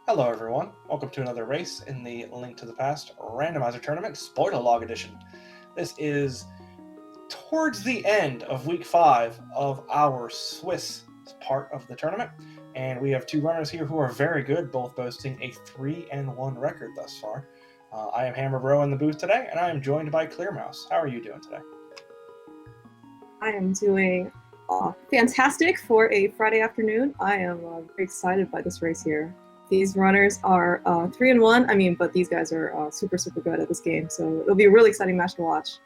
Hello everyone, welcome to another race in the Link to the Past Randomizer Tournament Spoiler Log Edition. This is towards the end of week 5 of our Swiss part of the tournament, and we have two runners here who are very good, both boasting a 3-1 record thus far. I am Hammer Bro in the booth today, and I am joined by Clearmouse. How are you doing today? I am doing fantastic for a Friday afternoon. I am very excited by this race here. These runners are 3-1. I mean, but these guys are super good at this game, so it'll be a really exciting match to watch.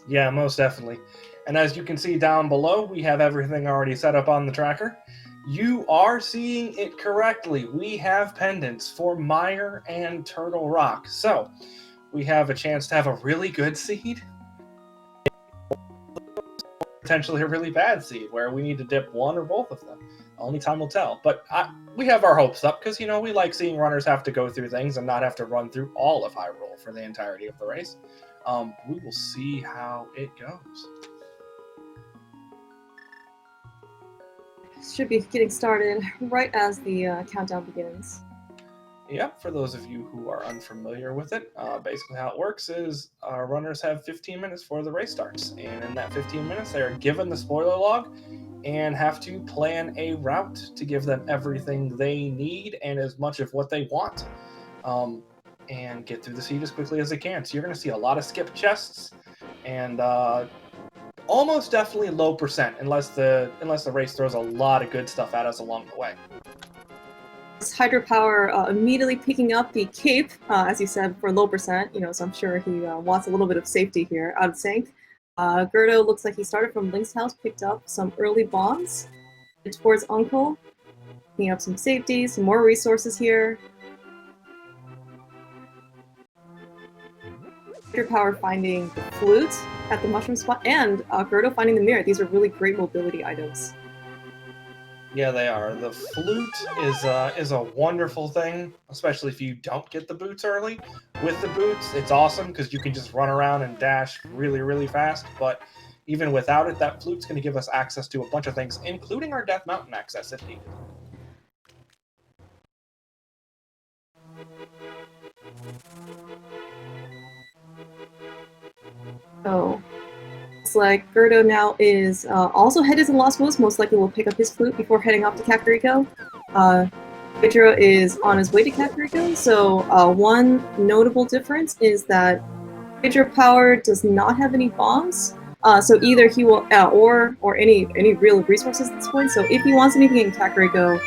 Yeah, most definitely. And as you can see down below, we have everything already set up on the tracker. You are seeing it correctly. We have pendants for Mire and Turtle Rock. So we have a chance to have a really good seed, potentially a really bad seed, where we need to dip one or both of them. Only time will tell. But we have our hopes up because, you know, we like seeing runners have to go through things and not have to run through all of Hyrule for the entirety of the race. We will see how it goes. Should be getting started right as the countdown begins. Yep, for those of you who are unfamiliar with it, basically how it works is runners have 15 minutes before the race starts. And in that 15 minutes, they are given the spoiler log and have to plan a route to give them everything they need and as much of what they want. And get through the seed as quickly as they can. So you're going to see a lot of skip chests and almost definitely low percent unless the race throws a lot of good stuff at us along the way. Hydrapower immediately picking up the cape, as you said, for low percent, you know, so I'm sure he wants a little bit of safety here out of sync. g3rd0 looks like he started from Link's house, picked up some early bombs towards Uncle, picking up some safety, some more resources here. Hydrapower finding the flute at the mushroom spot, and g3rd0 finding the mirror. These are really great mobility items. Yeah, they are. The flute is a wonderful thing, especially if you don't get the boots early. With the boots, it's awesome because you can just run around and dash really, really fast. But even without it, that flute's going to give us access to a bunch of things, including our Death Mountain access if needed. So it's like g3rd0 now is also headed to Lost Woods. Most likely will pick up his flute before heading off to Kakariko. g3rd0 is on his way to Kakariko. So one notable difference is that Hydrapower does not have any bombs. So either he will, or any real resources at this point. So if he wants anything in Kakariko,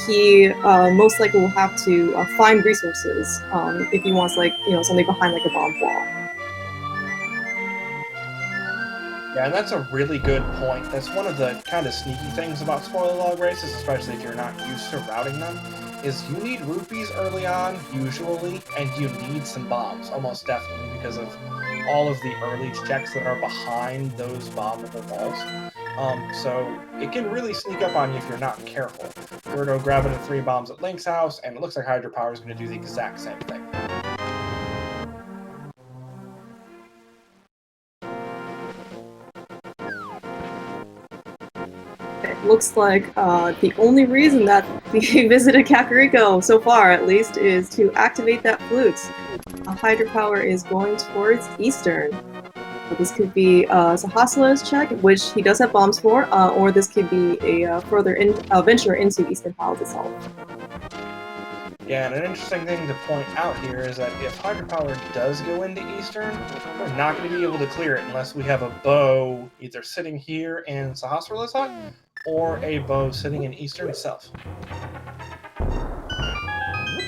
he most likely will have to find resources if he wants, like, you know, something behind like a bomb wall. Yeah, and that's a really good point. That's one of the kind of sneaky things about spoiler log races, especially if you're not used to routing them, is you need rupees early on, usually, and you need some bombs, almost definitely, because of all of the early checks that are behind those bombable walls. So it can really sneak up on you if you're not careful. g3rd0 grabbing the 3 bombs at Link's house, and it looks like Hydrapower is going to do the exact same thing. Looks like the only reason that we visited Kakariko so far, at least, is to activate that flute. Hydrapower is going towards Eastern. So this could be Sahasra's check, which he does have bombs for, or this could be a further venture into Eastern Palace itself. Yeah, and an interesting thing to point out here is that if Hydrapower does go into Eastern, we're not going to be able to clear it unless we have a bow either sitting here in Sahasra's hut, or a bow sitting in Eastern itself.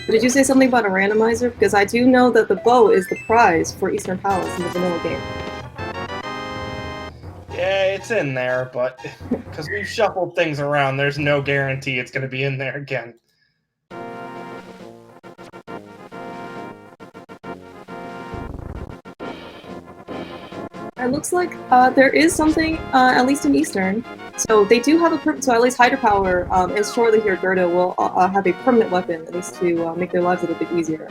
Did you say something about a randomizer? Because I do know that the bow is the prize for Eastern Palace in the vanilla game. Yeah, it's in there, but because we've shuffled things around, there's no guarantee it's going to be in there again. It looks like there is something, at least in Eastern. So they do have so at least Hydrapower, and shortly here g3rd0 will have a permanent weapon, at least to make their lives a little bit easier.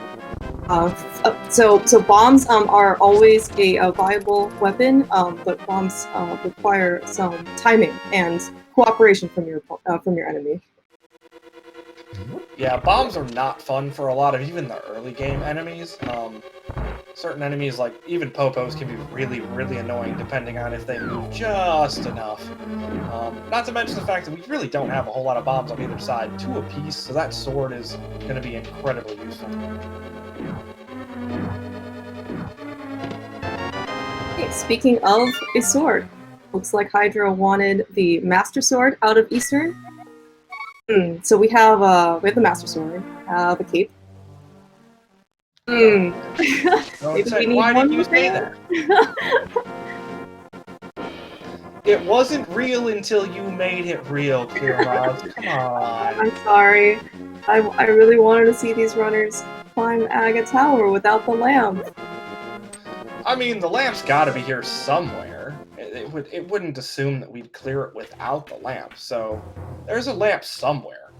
So bombs are always a viable weapon, but bombs require some timing and cooperation from your enemy. Yeah, bombs are not fun for a lot of even the early game enemies. Certain enemies, like even Popos, can be really, really annoying depending on if they move just enough. Not to mention the fact that we really don't have a whole lot of bombs on either side, 2 apiece, so that sword is going to be incredibly useful. Hey, speaking of a sword, looks like Hydra wanted the Master Sword out of Eastern. So we have the Master Sword, the cape. Maybe we need Why one did you more say there? that? It wasn't real until you made it real, Clearmouth. Come on. I'm sorry. I really wanted to see these runners climb Aga Tower without the lamp. I mean, the lamp's got to be here somewhere. It wouldn't assume that we'd clear it without the lamp, so there's a lamp somewhere.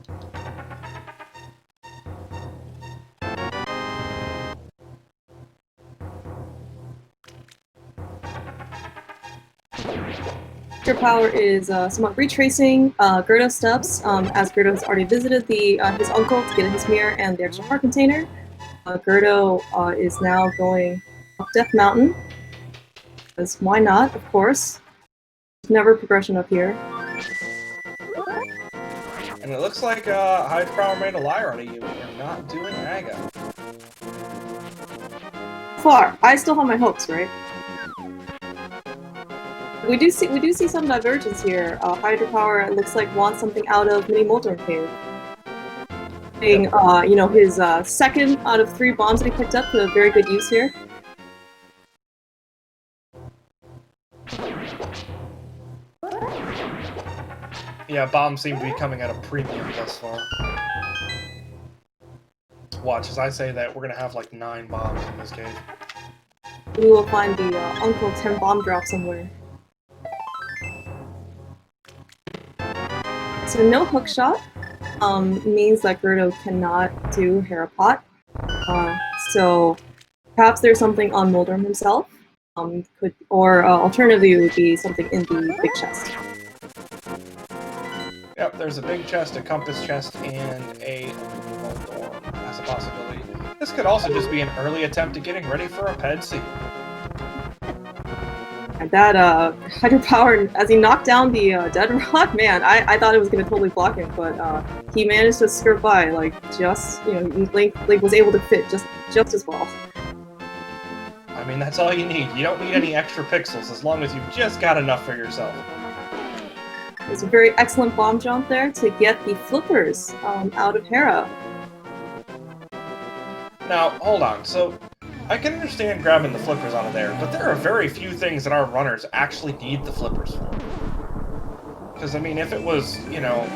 Hydrapower is somewhat retracing Gerdo steps, as Gerdo has already visited his uncle to get his mirror and the extra heart container. Gerdo is now going up Death Mountain, because why not, of course. There's never progression up here. And it looks like Hydrapower made a liar out of you. You're not doing Aga. Far, I still have my hopes, right? We do see some divergence here. Hydrapower, it looks like, wants something out of Mini Molten Cave. Being, you know, his second out of 3 bombs that he picked up to very good use here. Yeah, bombs seem to be coming at a premium thus far. Watch, as I say that, we're gonna have like 9 bombs in this cave. We will find the Uncle 10 bomb drop somewhere. So no hook shot means that Gerdo cannot do Harapot. So perhaps there's something on Moldrum himself. Alternatively, would be something in the big chest. Yep, there's a big chest, a compass chest, and a door as a possibility. This could also just be an early attempt at getting ready for a Pedsi. And that Hydrapower, as he knocked down the Dead Rock, man, I thought it was going to totally block him, but he managed to skirt by, like, just, you know, Link was able to fit just as well. I mean, that's all you need. You don't need any extra pixels, as long as you've just got enough for yourself. There's a very excellent bomb jump there to get the flippers out of Hera. Now, hold on. So, I can understand grabbing the flippers out of there, but there are very few things that our runners actually need the flippers for. Because, I mean, if it was, you know,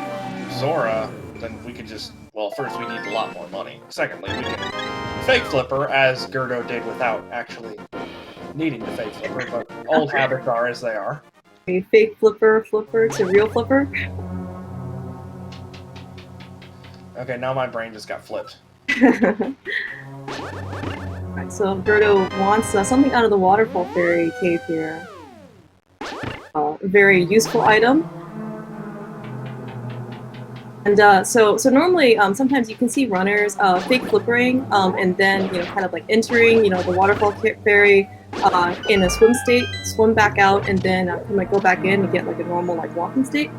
Zora, then we could just... Well, first, we need a lot more money. Secondly, we can fake flipper, as Gerdo did without actually needing to fake flipper, but old habits are as they are. A fake flipper to real flipper. Okay, now my brain just got flipped. Right, so Gerdo wants something out of the Waterfall Fairy cave here. A very useful item. And so normally, sometimes you can see runners fake flippering, and then, you know, kind of like entering, you know, the Waterfall Fairy in a swim state, swim back out, and then go back in and get like a normal like walking state.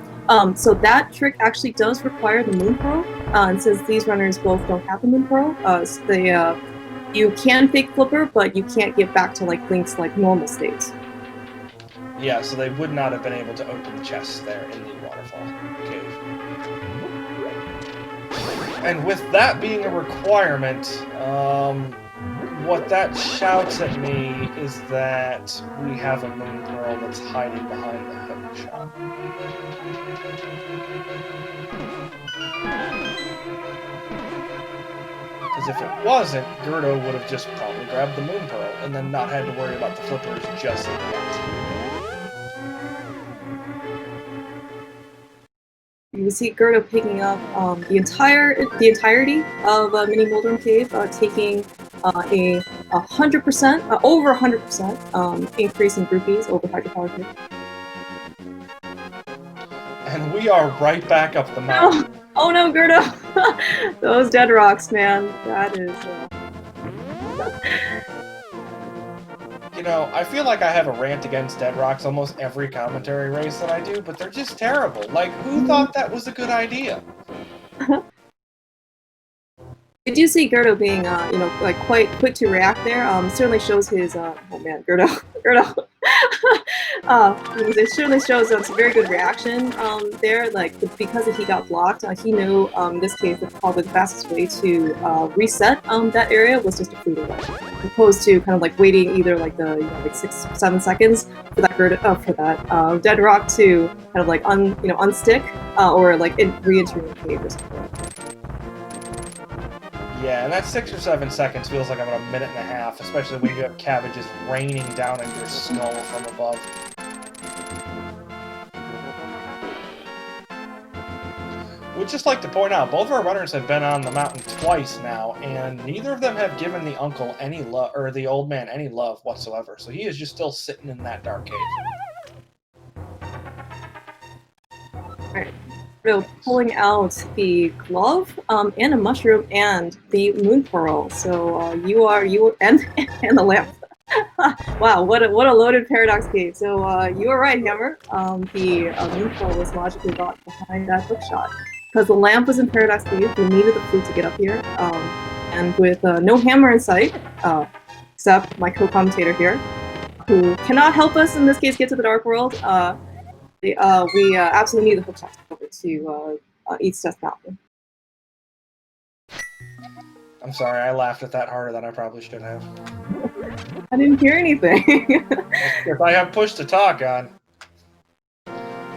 So that trick actually does require the Moon Pearl, and since these runners both don't have the Moon Pearl, so you can fake flipper, but you can't get back to like Link's like normal states. Yeah, so they would not have been able to open the chests there in the Waterfall Cave. And with that being a requirement, what that shouts at me is that we have a Moon Pearl that's hiding behind the hook shot. Because if it wasn't, Gerdo would have just probably grabbed the Moon Pearl and then not had to worry about the flippers just yet. You can see Gerdo picking up the entirety of Mini Moldrum Cave, taking a 100%, over 100% increase in groupies over Hydrapower Cave. And we are right back up the mountain. Oh no, Gerdo! Those dead rocks, man. That is. You know, I feel like I have a rant against dead rocks almost every commentary race that I do, but they're just terrible. Like, who thought that was a good idea? I do see Gerdo being, you know, like quite quick to react there. Certainly shows his, oh man, Gerdo, Gerdo. It certainly shows some very good reaction there. Like because he got blocked, he knew in this case that probably the fastest way to reset that area was just to fleet away, opposed to kind of like waiting either like the like 6-7 seconds for that Gerdo, for that dead rock to kind of like unstick or like re-enter the cave or something. Yeah, and that 6 or 7 seconds feels like about a minute and a half, especially when you have cabbages raining down on your skull from above. We'd just like to point out, both of our runners have been on the mountain twice now, and neither of them have given the uncle any love, or the old man any love whatsoever. So he is just still sitting in that dark cave. Alright. So pulling out the glove and a mushroom and the moon pearl. So you and the lamp. Wow, what a loaded paradox cave. So you are right, Hammer. The moon pearl was logically got behind that hookshot because the lamp was in paradox cave. We needed the flute to get up here, and with no Hammer in sight, except my co-commentator here, who cannot help us in this case get to the dark world. We absolutely need the hook shot to East Death Mountain. I'm sorry, I laughed at that harder than I probably should have. I didn't hear anything. If I have push to talk on.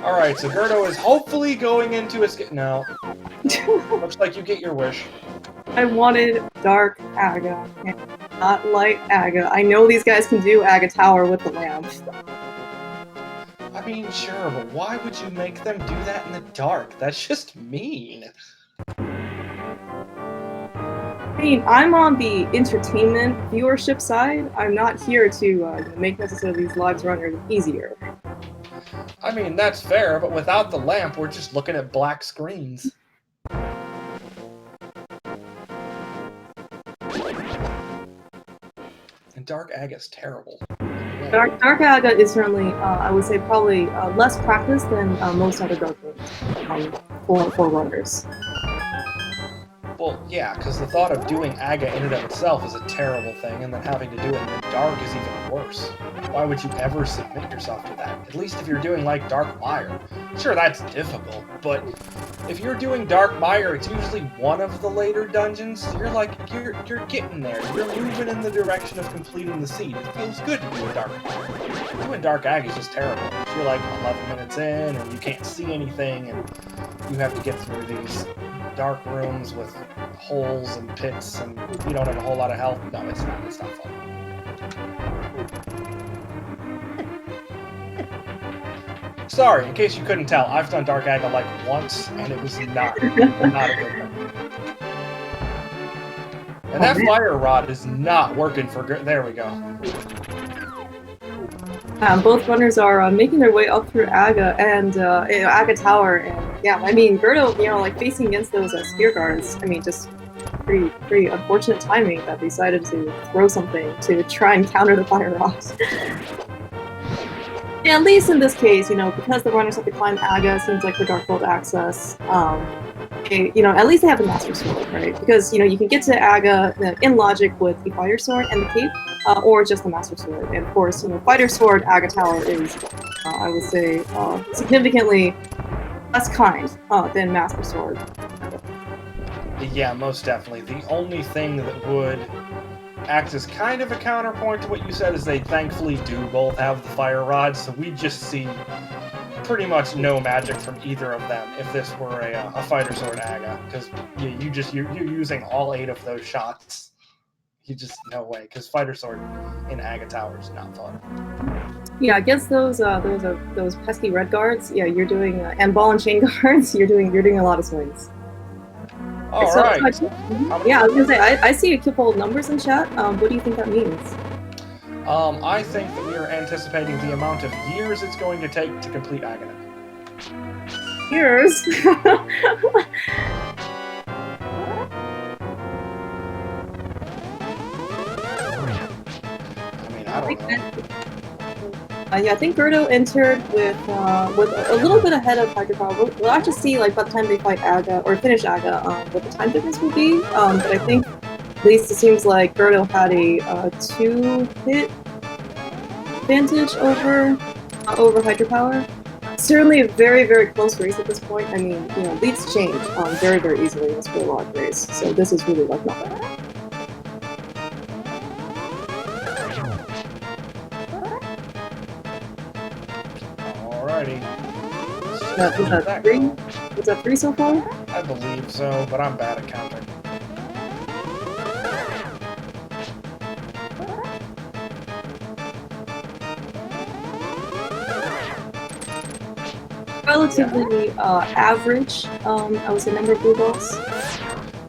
Alright, so Gerdo is hopefully going into escape. No. Looks like you get your wish. I wanted dark Aga, not light Aga. I know these guys can do Aga Tower with the lamp. I mean, sure, but why would you make them do that in the dark? That's just mean. I mean, I'm on the entertainment viewership side. I'm not here to make necessarily these lives runners easier. I mean, that's fair, but without the lamp, we're just looking at black screens. And Dark Aga's terrible. Dark Aga is certainly, I would say, probably less practiced than most other dark rooms for runners. Well, yeah, because the thought of doing Aga in and of itself is a terrible thing, and then having to do it in the dark is even worse. Why would you ever submit yourself to that? At least if you're doing, like, Dark Mire. Sure, that's difficult, but if you're doing Dark Mire, it's usually one of the later dungeons. You're getting there. You're moving in the direction of completing the seed. It feels good to do a Dark Mire. Doing Dark Aga is just terrible. You're like 11 minutes in, and you can't see anything, and you have to get through these dark rooms with holes and pits, and you don't have a whole lot of health. No, it's not fun. Sorry, in case you couldn't tell, I've done Dark Aga like once, and it was not a good one. And that fire rod is not working for good. There we go. Both runners are making their way up through Aga and Aga Tower, and yeah, I mean Gerdo, like facing against those spear guards. I mean, just pretty unfortunate timing that they decided to throw something to try and counter the fire rocks. Yeah, at least in this case, because the runners have to climb Aga, seems like for Dark World access, at least they have the Master Sword, right? Because, you can get to Aga in logic with the Fighter Sword and the Cape, or just the Master Sword. And of course, Fighter Sword Aga Tower is, I would say, significantly less kind than Master Sword. Yeah, most definitely. The only thing that would act as kind of a counterpoint to what you said is they thankfully do both have the fire rods, so we just see pretty much no magic from either of them if this were a Fighter Sword Aga, because you're using all 8 of those shots. You just, no way, because Fighter Sword in Aga Tower is not fun. Yeah, against those pesky red guards, yeah, you're doing and ball and chain guards, you're doing a lot of swings. All right. Yeah, I was gonna say I see a couple of numbers in chat. What do you think that means? I think that we are anticipating the amount of years it's going to take to complete Aghanim. Years? Yeah, I think G3rd0 entered with a little bit ahead of hydrapower. We'll actually see, like, by the time they fight Aga or finish Aga, what the time difference will be. But I think at least it seems like G3rd0 had a 2-hit advantage over hydrapower. Certainly a very, very close race at this point. I mean, you know, leads change very, very easily in this spoiler log race. So this is really like not bad. Alrighty. Was that 3? Was that 3 so far? I believe so, but I'm bad at counting. Relatively average, I would say, number of blue balls.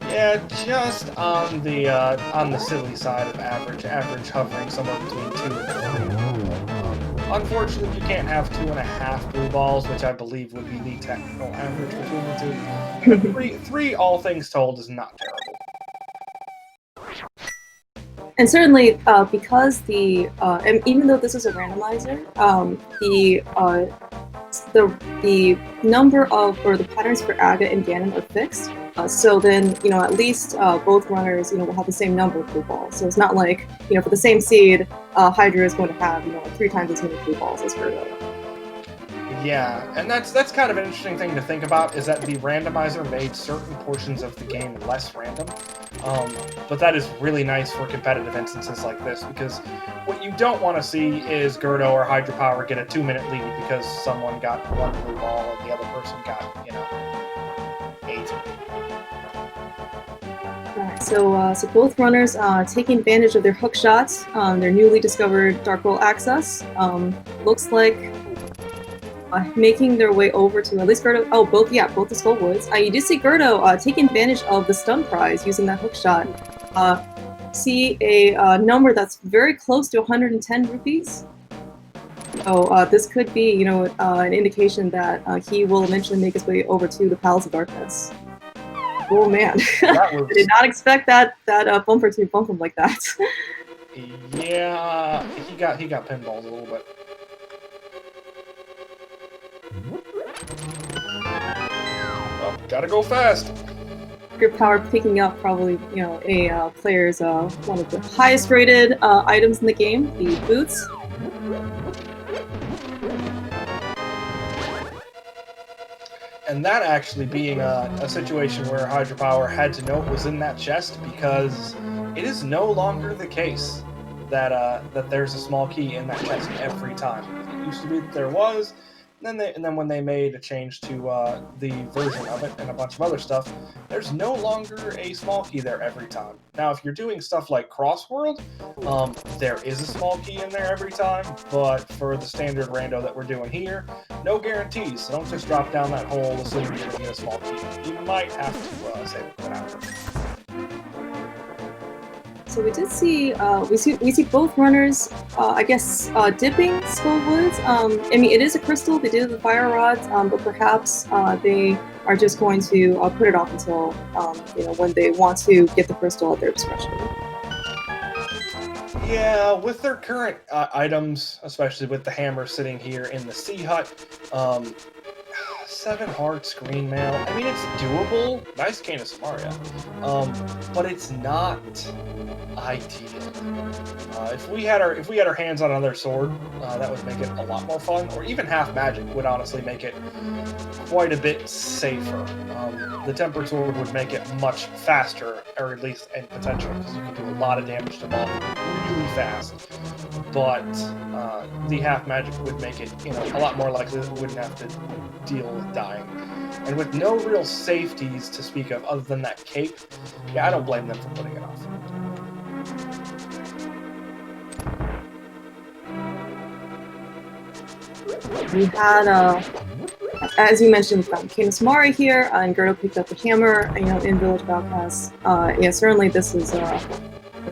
Yeah, just on the silly side of average. Average hovering somewhere between 2 and 3. Unfortunately, you can't have 2.5 blue balls, which I believe would be the technical average between the two. Three, all things told, is not terrible. And certainly, because and even though this is a randomizer, the number of, or the patterns for Aga and Ganon are fixed. So then, you know, at least both runners, you know, will have the same number of blue balls. So it's not like, you know, for the same seed, Hydra is going to have, you know, 3 times as many blue balls as G3rd0. Yeah, and that's kind of an interesting thing to think about, is that the randomizer made certain portions of the game less random. But that is really nice for competitive instances like this, because what you don't want to see is G3rd0 or hydrapower get a 2-minute lead because someone got 1 blue ball and the other person got, you know, 8. Alright, so both runners taking advantage of their hook shots, their newly discovered Dark World access. Looks like making their way over to at least G3rd0. Oh, both the Skull Woods. You do see G3rd0 taking advantage of the stun prize using that hook shot. See a number that's very close to 110 rupees. So this could be, you know, an indication that he will eventually make his way over to the Palace of Darkness. Oh man, I did not expect that bumper to bump him like that. Yeah, he got pinballed a little bit. Well, gotta go fast. Grip power picking up probably, you know, a player's one of the highest rated items in the game, the boots. And that actually being a situation where hydrapower had to know it was in that chest, because it is no longer the case that that there's a small key in that chest every time. It used to be that there was. And then when they made a change to the version of it and a bunch of other stuff, there's no longer a small key there every time. Now, if you're doing stuff like Crossworld, there is a small key in there every time, but for the standard rando that we're doing here, no guarantees. So don't just drop down that hole assuming you're going to get a small key. You might have to save it for after. So we did see, we see both runners, I guess, dipping Skull Woods. I mean, it is a crystal, they did the fire rods, but perhaps they are just going to put it off until, you know, when they want to get the crystal at their discretion. Yeah, with their current items, especially with the hammer sitting here in the Sea Hut, 7 hard screen mail. I mean, it's doable. Nice Canis Maria. But it's not ideal. If we had our hands on another sword, that would make it a lot more fun. Or even half magic would honestly make it quite a bit safer. The tempered sword would make it much faster, or at least in potential, because you can do a lot of damage to mob really fast. But the half magic would make it, you know, a lot more likely that we wouldn't have to deal with dying. And with no real safeties to speak of other than that cape, yeah, I don't blame them for putting it off. We had, as you mentioned, we've got Canis Mari here, and G3rd0 picked up the hammer, you know, in Village of Outcasts. Yeah, certainly this is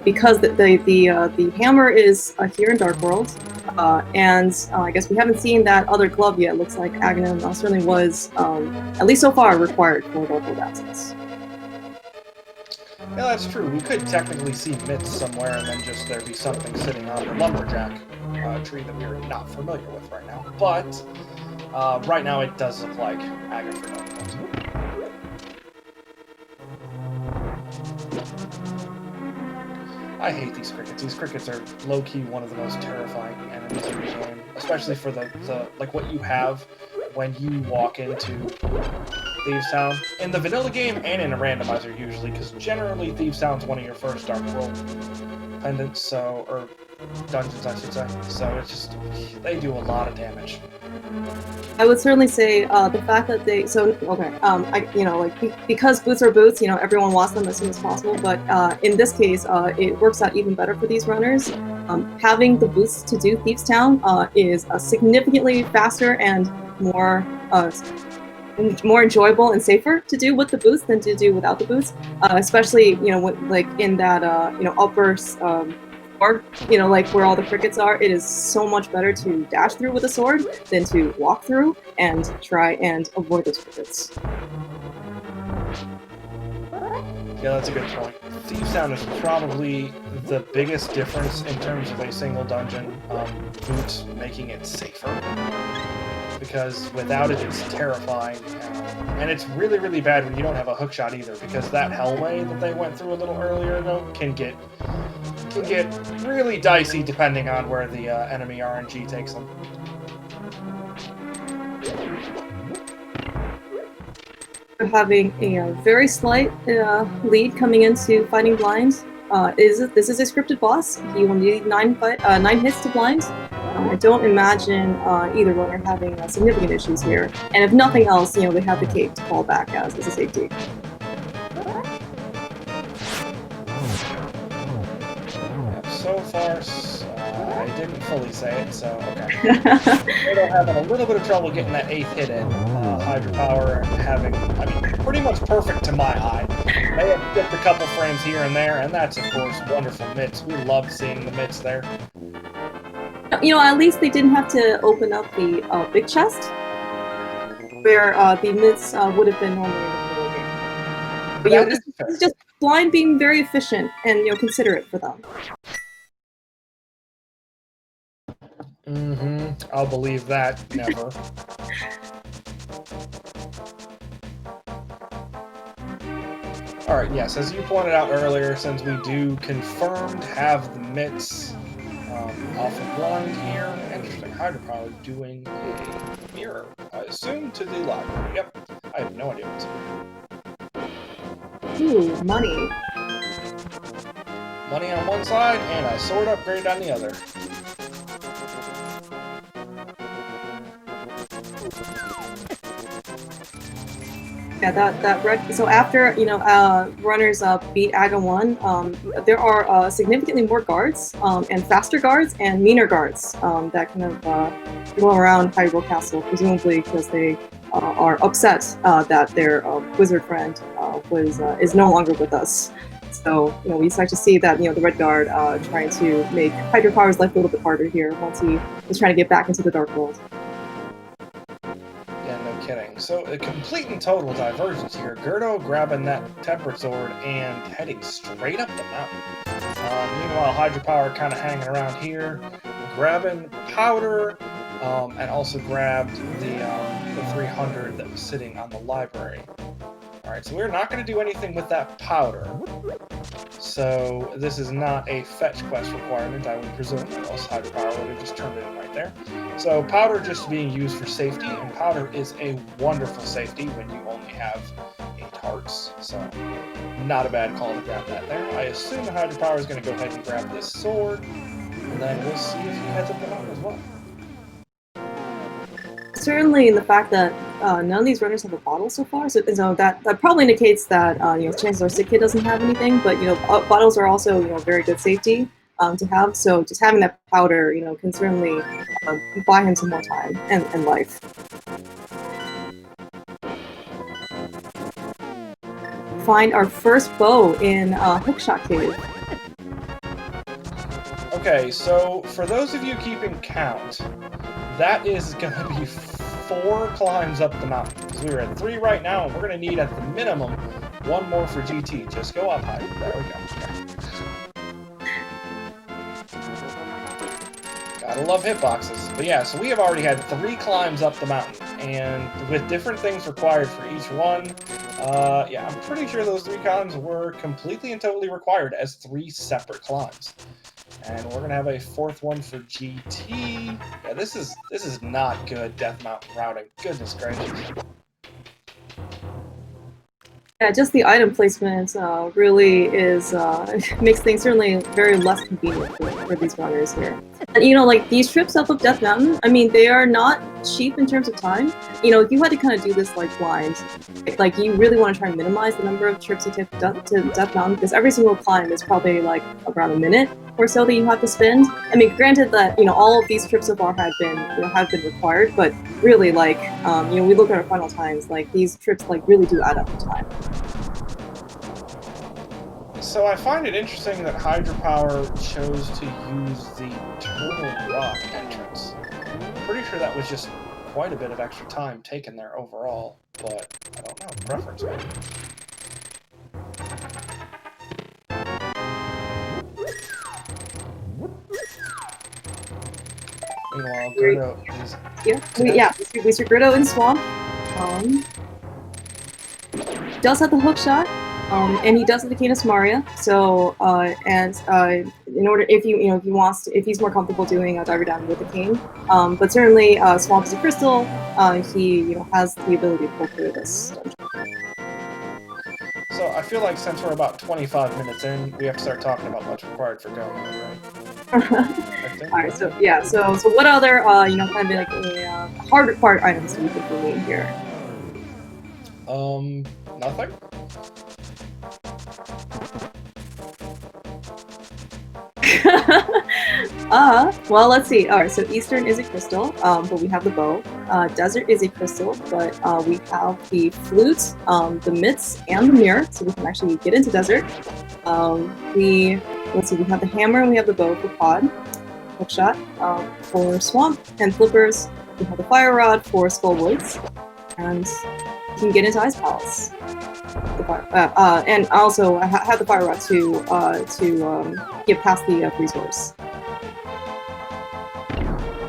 because the hammer is here in Dark World, and I guess we haven't seen that other glove yet. Looks like Aghanim certainly was, at least so far, required for Dark World access. Yeah, that's true. We could technically see myths somewhere, and then just there be something sitting on the lumberjack tree that we're not familiar with right now. But right now, it does look like Agatha does. I hate these crickets. These crickets are low-key one of the most terrifying enemies in the game, especially for the like what you have when you walk into Thieves Town. In the vanilla game and in a randomizer usually, because generally Thieves Town's one of your first Dark World pendants, so, or dungeons I should say, so it's just, they do a lot of damage. I would certainly say the fact that they because boots are boots, everyone wants them as soon as possible. But in this case, it works out even better for these runners. Having the boots to do Thieves Town is significantly faster and more enjoyable and safer to do with the boots than to do without the boots. Especially like in that upper or like where all the crickets are, it is so much better to dash through with a sword than to walk through and try and avoid those crickets. Yeah, that's a good point. Thieves Town is probably the biggest difference in terms of a single dungeon boots making it safer. Because without it, it's terrifying. And it's really, really bad when you don't have a hookshot either, because that hellway that they went through a little earlier ago can get really dicey depending on where the enemy RNG takes them. We're having a very slight lead coming into Fighting Blind. This is a scripted boss. He will need 9 hits to blind. I don't imagine either runner having significant issues here. And if nothing else, they have the cape to fall back as a safety. So far, I didn't fully say it, so okay. They're having a little bit of trouble getting that 8th hit in. Hydrapower having, pretty much perfect to my eye. They have skipped a couple frames here and there, and that's, of course, wonderful mitts. We love seeing the mitts there. At least they didn't have to open up the big chest, where the mitts would have been normally in the middle game. But this is just Blind being very efficient and considerate for them. I'll believe that. Never. Alright, yes, as you pointed out earlier, since we do confirmed have the mitts off of Blind here, interesting, Hydrapower doing a mirror, I assume, to the library. Yep, I have no idea what's here. Ooh, money. Money on one side and a sword upgrade on the other. Yeah, that red. So after runners beat Aga 1, there are significantly more guards and faster guards and meaner guards that kind of go around Hyrule Castle, presumably because they are upset that their wizard friend is no longer with us. So we start to see that the red guard trying to make Hydrapower's life a little bit harder here once he was trying to get back into the Dark World. Kidding. So a complete and total divergence here. g3rd0 grabbing that tempered sword and heading straight up the mountain. Meanwhile, Hydrapower kind of hanging around here, grabbing powder, and also grabbed the 300 that was sitting on the library. Alright, so we're not going to do anything with that powder. So this is not a fetch quest requirement, I would presume, or else Hydrapower would have just turned it in right there. So powder just being used for safety, and powder is a wonderful safety when you only have 8 hearts. So not a bad call to grab that there. I assume Hydrapower is going to go ahead and grab this sword, and then we'll see if he heads up the mountain as well. Certainly, in the fact that none of these runners have a bottle so far, so that probably indicates that chances are Sick Kid doesn't have anything. But bottles are also very good safety to have. So just having that powder, can certainly buy him some more time and life. Find our first bow in Hookshot Cave. Okay, so for those of you keeping count, that is going to be 4 climbs up the mountain. So we're at 3 right now, and we're going to need at the minimum one more for GT. Just go up high. There we go. Gotta love hitboxes. But yeah, so we have already had 3 climbs up the mountain, and with different things required for each one, yeah, I'm pretty sure those 3 climbs were completely and totally required as 3 separate climbs. And we're gonna have a 4th one for GT. Yeah, this is not good Death Mountain routing. Goodness gracious. Yeah, just the item placement really is makes things certainly very less convenient for these runners here. And you know, like these trips up of Death Mountain, I mean, they are not cheap in terms of time. You know, if you had to kind of do this like blind, like you really want to try and minimize the number of trips you take to Death Mountain, because every single climb is probably like around a minute or so that you have to spend. I mean, granted that, you know, all of these trips so far have been required, but really, like, you know, we look at our final times, like these trips like really do add up in time. So I find it interesting that Hydrapower chose to use the Turtle Rock entrance. I'm pretty sure that was just quite a bit of extra time taken there overall, but I don't know, preference maybe. Meanwhile, g3rd0 is... We see g3rd0 in Swamp. Does have the hook shot. And he does have the Canis Maria, so in order if he's more comfortable doing a diver down with the cane, but certainly Swamp is a crystal, he has the ability to pull through this dungeon. So I feel like since we're about 25 minutes in, we have to start talking about what's required for going, right? Alright, so yeah, so what other kind of like hard required items do you think we need here? Nothing. Well, let's see. Alright, so Eastern is a crystal, but we have the bow. Desert is a crystal, but we have the flute, the mitts, and the mirror, so we can actually get into desert. We have the hammer and we have the bow for pod, hookshot, for swamp and flippers. We have the fire rod for skull woods, and you can get into ice palace. And also I have the fire rod to get past the freeze horse.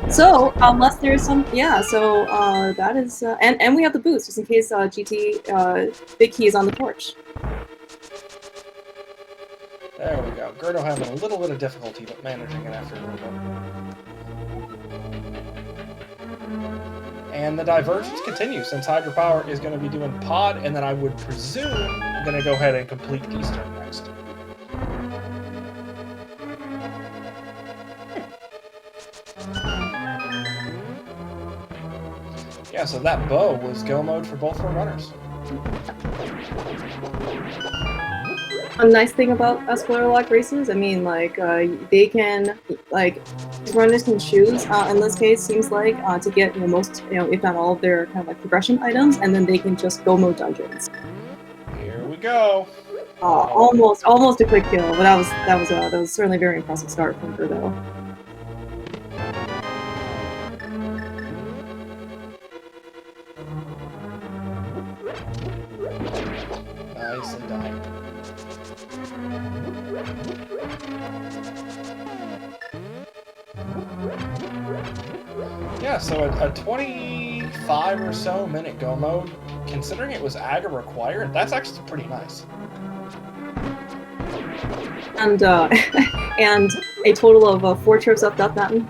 So unless there's some, that is, and we have the boost just in case GT Big Key is on the torch. There we go. g3rd0 having a little bit of difficulty, but managing it after a little bit. And the divergence continues, since Hydrapower is going to be doing pod, and then I would presume going to go ahead and complete Eastern next. Yeah, so that bow was go mode for both our runners. A nice thing about spoiler log races, I mean, like, they can, like, runners can choose, in this case, seems like, to get, most, if not all of their kind of like progression items, and then they can just go mode dungeons. Here we go. Almost a quick kill, but that was certainly a very impressive start from g3rd0. Nicely done. Yeah, so a 25 or so minute go mode, considering it was aggro required, that's actually pretty nice. And and a total of 4 trips up Death Mountain.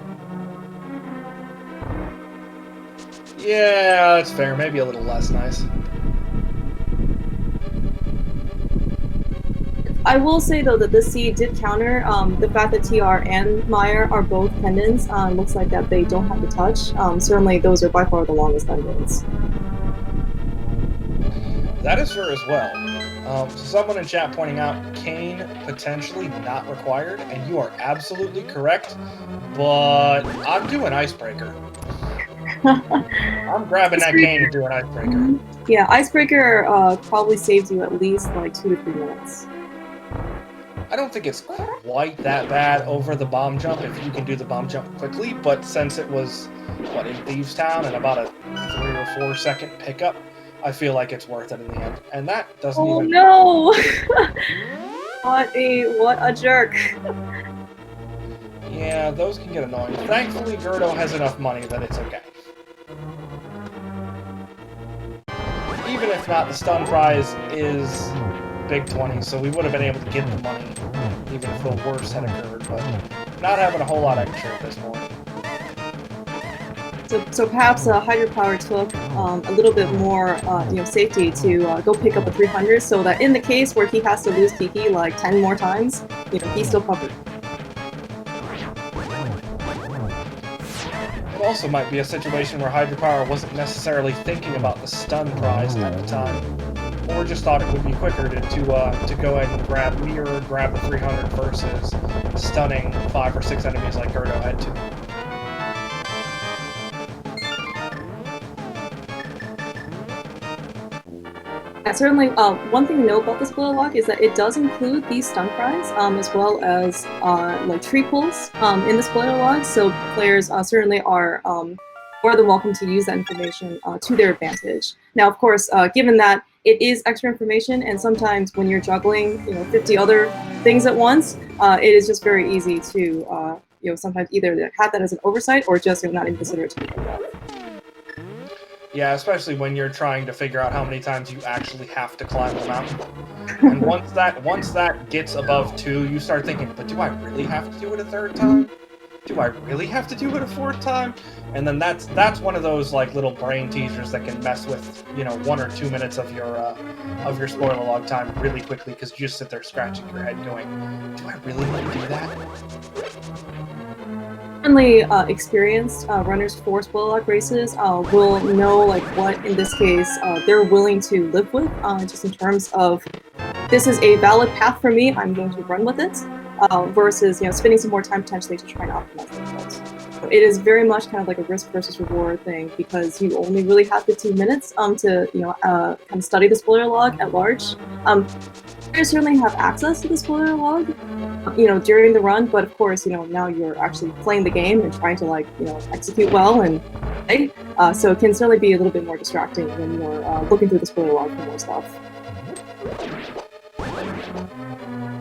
Yeah, that's fair. Maybe a little less nice. I will say though that this seed did counter the fact that TR and Meyer are both pendants. Looks like that they don't have to touch. Certainly those are by far the longest pendants. That is fair as well. So someone in chat pointing out cane potentially not required, and you are absolutely correct, but I'm doing Icebreaker. I'm grabbing that cane and doing Icebreaker. Yeah, Icebreaker probably saves you at least like 2 to 3 minutes. I don't think it's quite that bad over the bomb jump if you can do the bomb jump quickly, but since it was, in Thieves Town and about a 3 or 4 second pickup, I feel like it's worth it in the end. And that doesn't Oh even... no! What a jerk. Yeah, those can get annoying. Thankfully, g3rd0 has enough money that it's okay. Even if not, the stun prize is big 20, so we would have been able to get the money even if the worst had occurred, but not having a whole lot extra at this point. So perhaps Hydrapower took a little bit more safety to go pick up a 300, so that in the case where he has to lose Kiki like 10 more times, he's still covered. It also might be a situation where Hydrapower wasn't necessarily thinking about the stun prize at the time, or just thought it would be quicker to go ahead and grab the 300 versus stunning 5 or 6 enemies like g3rd0 had to. Certainly, one thing to know about the spoiler log is that it does include the stun prize, as well as like tree pulls in the spoiler log. So players certainly are more than welcome to use that information to their advantage. Now, of course, given that it is extra information, and sometimes when you're juggling 50 other things at once, it is just very easy to sometimes either have that as an oversight or just not even consider it to be like that. Yeah, especially when you're trying to figure out how many times you actually have to climb the mountain. And once that gets above 2, you start thinking, but do I really have to do it a 3rd time? Do I really have to do it a 4th time? And then that's one of those like little brain teasers that can mess with 1 or 2 minutes of your spoiler log time really quickly, because you just sit there scratching your head going, do I really want to do that? Certainly experienced runners for spoiler log races will know like what in this case they're willing to live with, just in terms of this is a valid path for me, I'm going to run with it, versus spending some more time potentially to try and optimize the results. So it is very much kind of like a risk versus reward thing, because you only really have 15 minutes to kind of study the spoiler log at large. Players certainly have access to the spoiler log during the run, but of course now you're actually playing the game and trying to execute well and play, so it can certainly be a little bit more distracting when you're looking through the spoiler log for more stuff.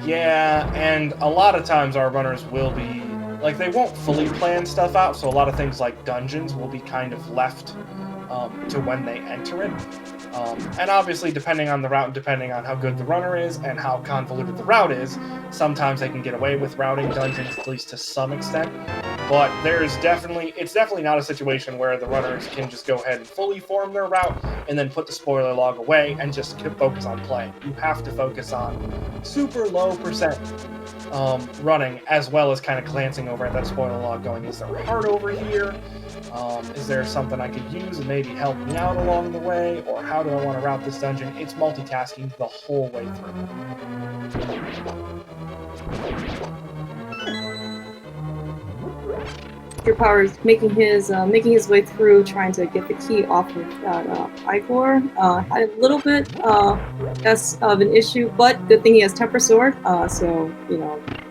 Yeah, and a lot of times our runners will be like, they won't fully plan stuff out, so a lot of things like dungeons will be kind of left to when they enter it. And obviously, depending on the route and depending on how good the runner is and how convoluted the route is, sometimes they can get away with routing dungeons, at least to some extent. But it's definitely not a situation where the runners can just go ahead and fully form their route and then put the spoiler log away and just focus on playing. You have to focus on super low percent running, as well as kind of glancing over at that spoiler log going, is there a heart over here? Is there something I could use and maybe help me out along the way? Or how do I want to route this dungeon? It's multitasking the whole way through. Hydrapower is making his way through, trying to get the key off of that Igor. Had a little bit less of an issue, but good thing he has Temper Sword, so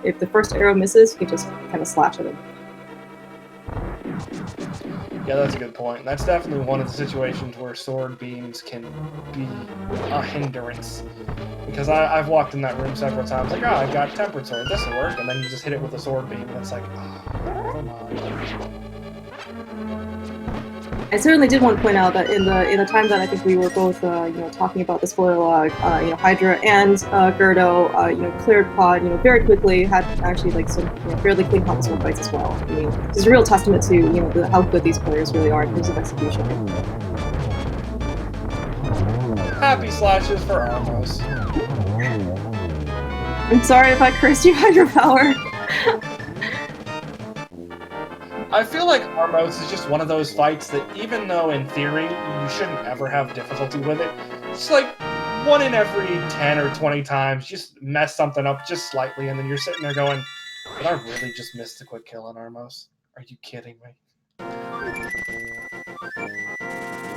if the first arrow misses, you can just kind of slash at him. Yeah, that's a good point. That's definitely one of the situations where sword beams can be a hindrance. Because I've walked in that room several times, like, oh, I've got Tempered Sword, this'll work, and then you just hit it with a sword beam, and it's like, oh, come on. I certainly did want to point out that in the time that I think we were both talking about the spoiler log, Hydra and g3rd0 cleared pod very quickly, had actually some fairly clean console fights as well. I mean, it's a real testament to how good these players really are in terms of execution. Happy slashes for Armos. I'm sorry if I cursed you, Hydrapower. I feel like Armos is just one of those fights that, even though in theory you shouldn't ever have difficulty with it, it's like 1 in every 10 or 20 times, just mess something up just slightly, and then you're sitting there going, did I really just miss the quick kill on Armos? Are you kidding me?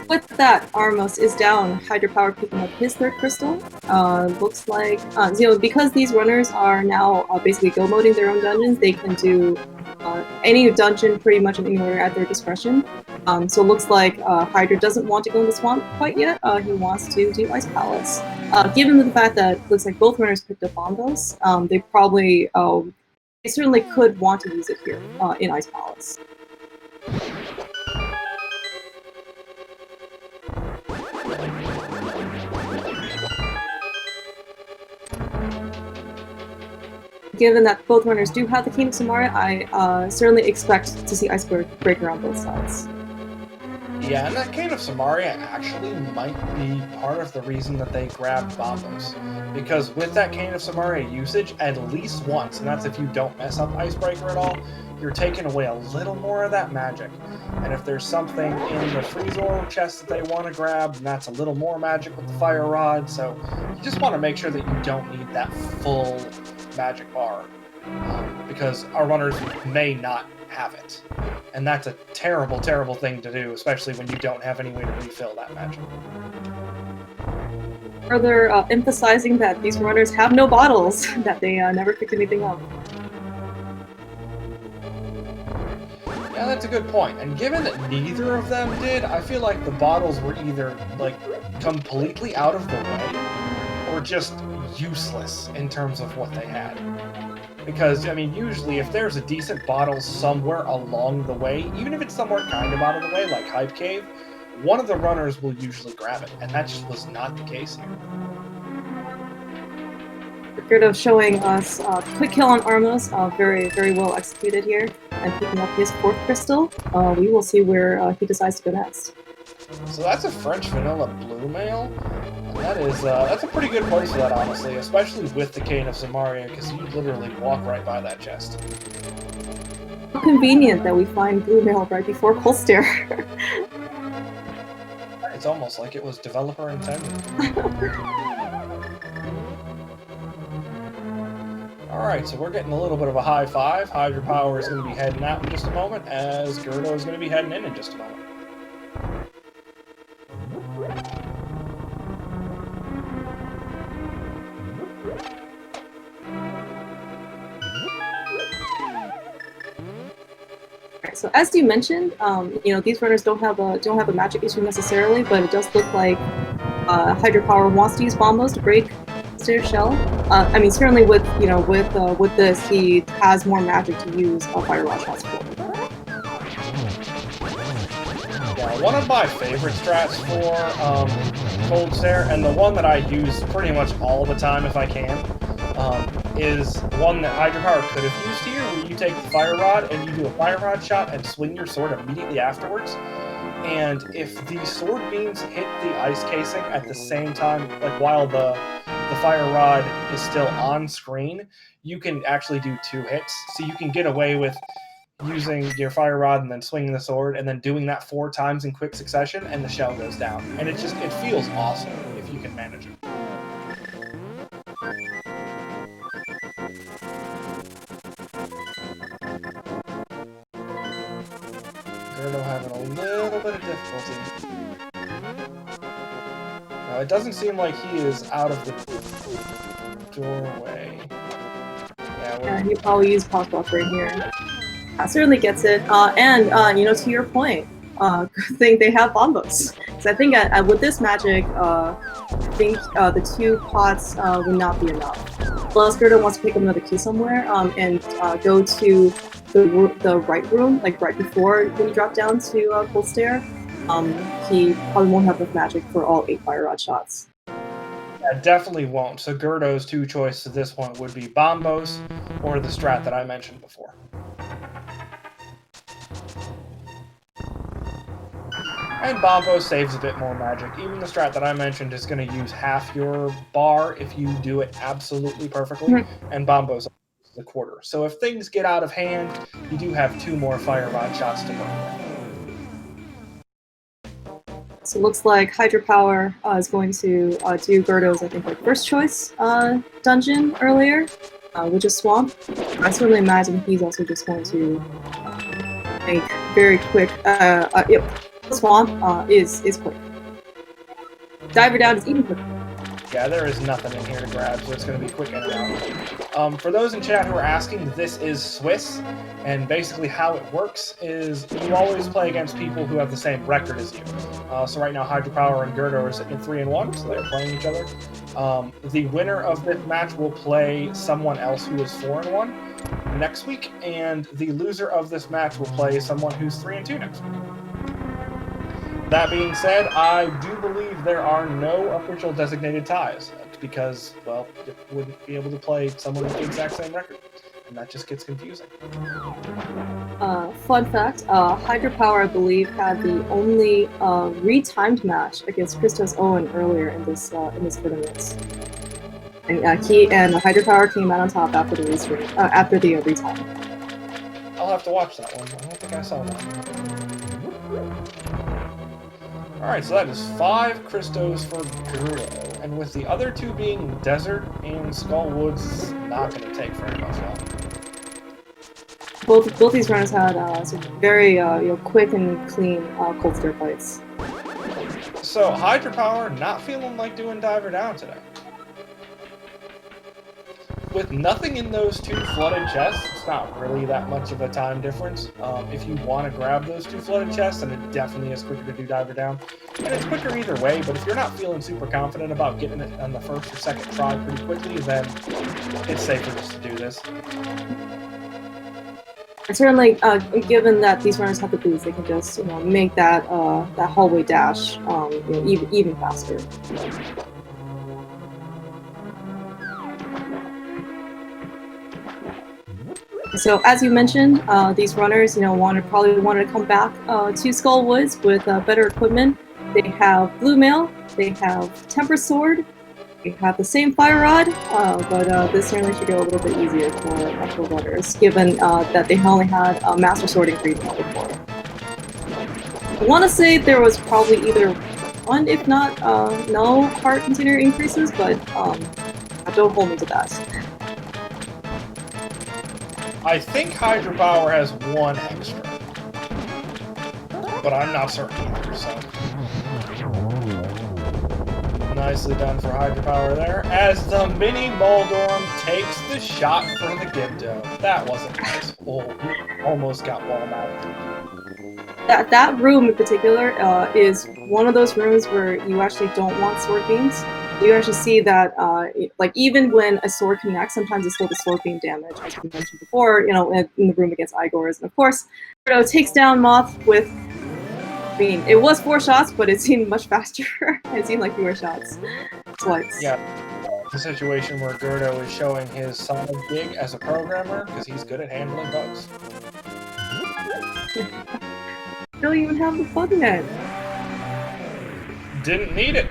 With that, Armos is down. Hydrapower picking up his 3rd crystal. Looks like because these runners are now basically go moding their own dungeons, they can do any dungeon pretty much in any order at their discretion. So it looks like Hydra doesn't want to go in the swamp quite yet. He wants to do Ice Palace. Given the fact that it looks like both runners picked up Bombos, they probably, they certainly could want to use it here in Ice Palace. Given that both runners do have the King of Samaria, I certainly expect to see Icebreaker on both sides. Yeah, and that Cane of Samaria actually might be part of the reason that they grabbed Bombos. Because with that Cane of Samaria usage, at least once, and that's if you don't mess up Icebreaker at all, you're taking away a little more of that magic. And if there's something in the Freeze Orb chest that they want to grab, then that's a little more magic with the Fire Rod, so you just want to make sure that you don't need that full magic bar. Because our runners may not have it. And that's a terrible, terrible thing to do, especially when you don't have any way to refill that magic. Further emphasizing that these runners have no bottles, that they never picked anything up. Yeah, that's a good point. And given that neither of them did, I feel like the bottles were either, like, completely out of the way, or just useless in terms of what they had. Because, I mean, usually if there's a decent bottle somewhere along the way, even if it's somewhere kind of out of the way, like Hype Cave, one of the runners will usually grab it, and that just was not the case here. g3rd0 showing us quick kill on Armos, very, very well executed here, and picking up his 4th crystal. We will see where he decides to go next. So that's a French Vanilla Blue Mail. That is, that's a pretty good place for that, honestly, especially with the Cane of Samaria, because you literally walk right by that chest. How convenient that we find Blue Mail right before Cold Stare. It's almost like it was developer intended. Alright, so we're getting a little bit of a high five. Hydrapower is going to be heading out in just a moment, as g3rd0 is going to be heading in just a moment. So as you mentioned, you know, these runners don't have a magic issue necessarily, but it does look like Hydrapower wants to use Bombos to break Stair Shell. I mean, certainly with with this, he has more magic to use Fire Rod shots for. Yeah, one of my favorite strats for Cold Stare, and the one that I use pretty much all the time if I can, is one that Hydrapower could have used here, where you take the Fire Rod and you do a Fire Rod shot and swing your sword immediately afterwards. And if the sword beams hit the ice casing at the same time, like while the Fire Rod is still on screen, you can actually do 2 hits. So you can get away with using your Fire Rod and then swinging the sword and then doing that 4 times in quick succession, and the shell goes down. And it feels awesome if you can manage it. g3rd0 having a little bit of difficulty. Now, it doesn't seem like he is out of the doorway. Yeah, he probably used Pop Buffering here. Certainly gets it. And you know, to your point, good thing they have Bombos. So I think with this magic, I think the 2 pots would not be enough. Plus, g3rd0 wants to pick up another key somewhere and go to the right room, like right before when you drop down to Cold Stare. He probably won't have enough magic for all 8 Fire Rod shots. Yeah, definitely won't. So g3rd0's 2 choices to this one would be Bombos or the strat that I mentioned before. And Bombos saves a bit more magic. Even the strat that I mentioned is going to use half your bar if you do it absolutely perfectly, and Bombos the 1/4. So if things get out of hand, you do have 2 more Fire Rod shots to work with. So it looks like Hydrapower is going to do g3rd0's, I think, like first choice dungeon earlier, which is Swamp. I certainly imagine he's also just going to make very quick. Yep, Swamp is quick. Diver down is even quicker. Yeah, there is nothing in here to grab, so it's going to be quick in and out. For those in chat who are asking, this is Swiss, and basically how it works is you always play against people who have the same record as you. So right now, Hydropower and g3rd0 are sitting at 3-1, so they're playing each other. The winner of this match will play someone else who is 4-1 next week, and the loser of this match will play someone who's 3-2 next week. That being said, I do believe there are no official designated ties because, well, you wouldn't be able to play someone with the exact same record, and that just gets confusing. Fun fact, Hydrapower, I believe, had the only retimed match against g3rd0 earlier in this tournament. And he and Hydrapower came out on top after the retime. I'll have to watch that one. I don't think I saw that. Alright, so that is 5 Christos for g3rd0, and with the other 2 being Desert and Skullwoods, it's not going to take very much long. Both these runners had some very quick and clean cold start fights. So Hydrapower not feeling like doing diver down today. With nothing in those 2 flooded chests, it's not really that much of a time difference. If you want to grab those 2 flooded chests, then it definitely is quicker to do diver down. And it's quicker either way, but if you're not feeling super confident about getting it on the first or second try pretty quickly, then it's safer just to do this. And certainly, given that these runners have the boots, they can just make that hallway dash even faster. So as you mentioned, these runners, probably wanted to come back to Skullwoods with better equipment. They have Blue Mail, they have Temper Sword, they have the same Fire Rod, but this certainly should go a little bit easier for runners, given that they only had Master Sword and Green Mail before. I want to say there was probably either one, if not no, heart container increases, but don't hold me to that. I think Hydrapower has 1 extra, but I'm not certain either, so. Nicely done for Hydrapower there, as the mini Moldorm takes the shot for the Gibdo. That wasn't nice. Oh, almost got wall mounted. That room in particular is one of those rooms where you actually don't want sword beams. You actually see that, even when a sword connects, sometimes it's still the sword beam damage, as we mentioned before, in the room against Igor's. And of course, g3rd0 takes down Moth with, it was 4 shots, but it seemed much faster. It seemed like fewer shots. Twice. Yeah, the situation where g3rd0 is showing his solid gig as a programmer, because he's good at handling bugs. Don't even have the bug net. Didn't need it.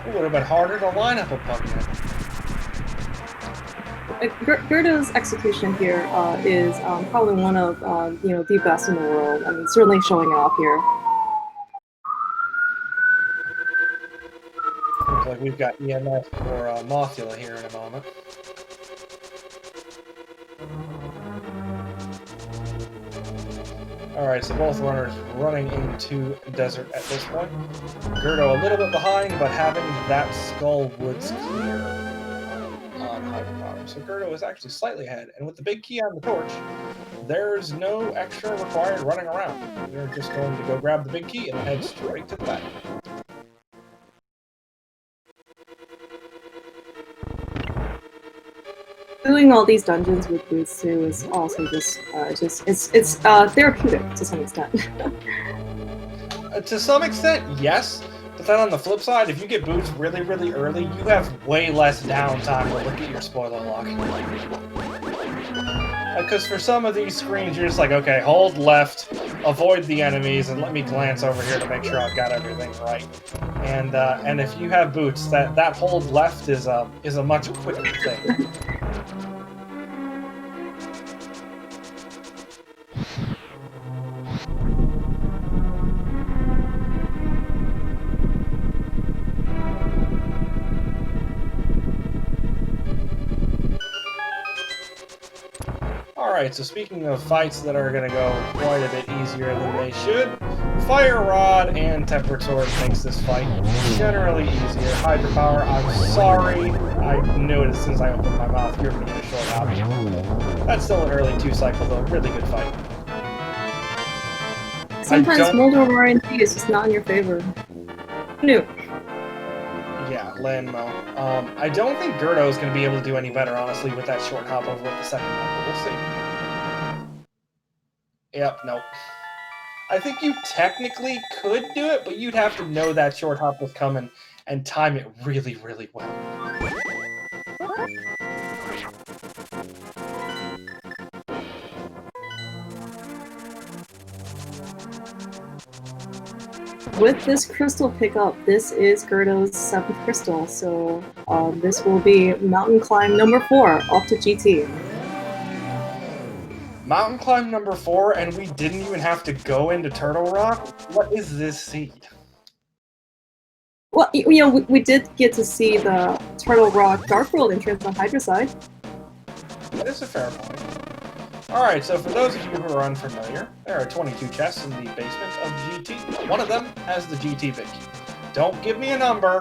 It would have been harder to line up a bug net. g3rd0's execution here is probably one of the best in the world. I mean, certainly showing it off here. Looks like we've got EMF for Mothula here in a moment. Alright, so both runners running into Desert at this point. g3rd0 a little bit behind, but having that Skullwoods clear on Hydrapower. So g3rd0 is actually slightly ahead, and with the big key on the torch, there's no extra required running around. We're just going to go grab the big key and head straight to the back. Doing all these dungeons with boots too is also just it's therapeutic to some extent. To some extent, yes. But then on the flip side, if you get boots really, really early, you have way less downtime to look at your spoiler log. Because for some of these screens, you're just like, okay, hold left, avoid the enemies, and let me glance over here to make sure I've got everything right. And if you have boots, that hold left is a much quicker thing. Alright, so speaking of fights that are going to go quite a bit easier than they should, Fire Rod and Tempered Sword makes this fight generally easier. Hydrapower, I'm sorry. I knew it as soon as I opened my mouth. You're going to get a short hop. That's still an early 2-cycle, though. Really good fight. Sometimes Moldor RNG is just not in your favor. New. Yeah, Landmo. I don't think g3rd0 is going to be able to do any better, honestly, with that short hop over with the second one, but we'll see. Yep, nope. I think you technically could do it, but you'd have to know that short hop was coming and time it really, really well. With this crystal pickup, this is g3rd0's 7th crystal, so this will be mountain climb number 4 up to GT. Mountain climb number 4, and we didn't even have to go into Turtle Rock? What is this seed? Well, you know, we did get to see the Turtle Rock Dark World entrance on Hydra side. That is a fair point. Alright, so for those of you who are unfamiliar, there are 22 chests in the basement of GT. One of them has the GT big key. Don't give me a number.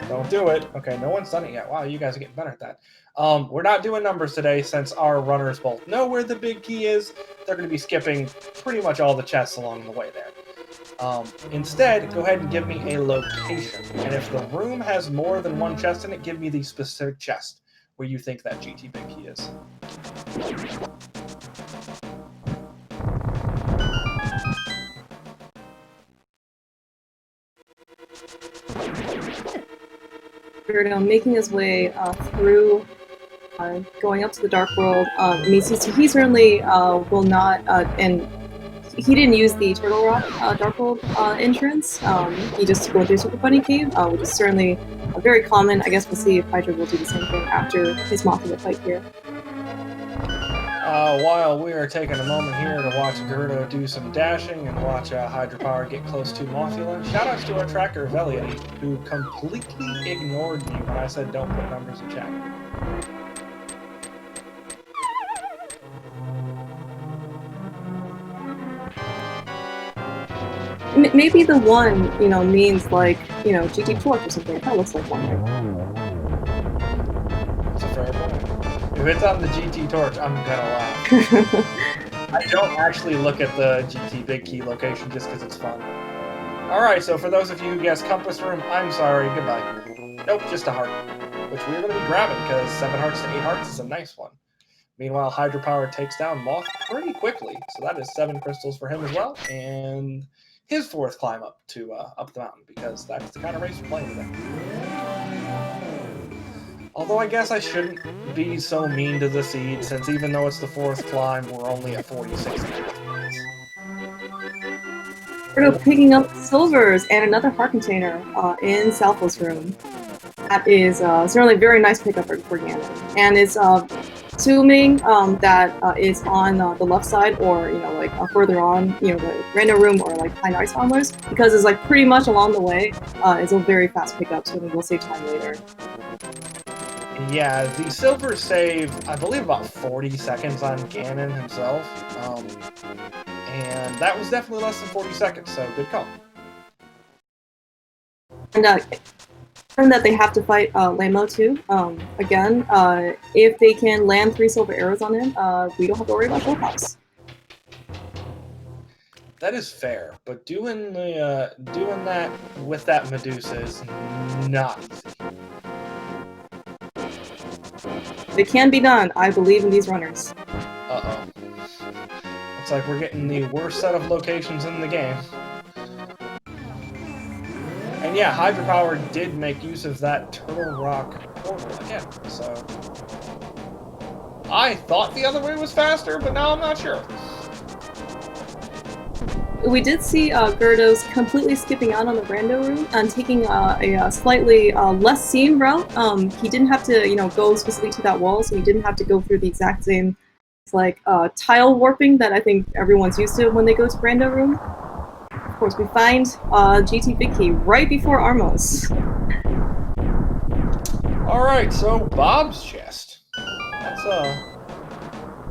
Don't do it. Okay, no one's done it yet. Wow, you guys are getting better at that. We're not doing numbers today since our runners both know where the big key is. They're going to be skipping pretty much all the chests along the way there. Instead, go ahead and give me a location. And if the room has more than one chest in it, give me the specific chest where you think that GT big key is. g3rd0 making his way through, going up to the Dark World. I mean, he certainly will not, and he didn't use the Turtle Rock Dark World entrance. He just went through Super Bunny Cave, which is certainly very common. I guess we'll see if Hydra will do the same thing after his Mothula fight here. While we are taking a moment here to watch g3rd0 do some dashing and watch Hydrapower get close to Mothula, shoutouts to our tracker, Velian, who completely ignored me when I said don't put numbers in chat. Maybe the one, you know, means like, you know, GT Torch or something. That looks like one. That's a fair point. If it's on the GT Torch, I'm gonna laugh. I don't actually look at the GT Big Key location just because it's fun. Alright, so for those of you who guessed Compass Room, I'm sorry, goodbye. Nope, just a heart. Which we're going to be grabbing because 7 hearts to 8 hearts is a nice one. Meanwhile, Hydrapower takes down Moth pretty quickly, so that is 7 crystals for him as well, and his 4th climb up to up the mountain, because that's the kind of race we're playing today. Although I guess I shouldn't be so mean to the seed, since even though it's the 4th climb, we're only at 46 minutes. We're picking up silvers and another heart container in Salfo's room. That is certainly a very nice pickup for Ganon, and it's assuming that it's on the left side, or you know, like further on, you know, the random room or like Pine Ice Farmers, because it's like pretty much along the way. It's a very fast pickup, so we'll save time later. Yeah, the silver save, I believe, about 40 seconds on Ganon himself, and that was definitely less than 40 seconds, so good call. And that they have to fight Lamo too. Again, if they can land 3 silver arrows on him, we don't have to worry about short hops. That is fair, but doing the doing that with that Medusa is not easy. It can be done. I believe in these runners. Uh-oh. Looks like we're getting the worst set of locations in the game. And yeah, Hydrapower did make use of that Turtle Rock portal again, so... I thought the other way was faster, but now I'm not sure. We did see g3rd0's completely skipping out on the rando route and taking a slightly less seam route. He didn't have to, you know, go specifically to that wall, so he didn't have to go through the exact same, like, tile warping that I think everyone's used to when they go to rando room. Of course, we find GT Big Key right before Armos. Alright, so Bob's chest.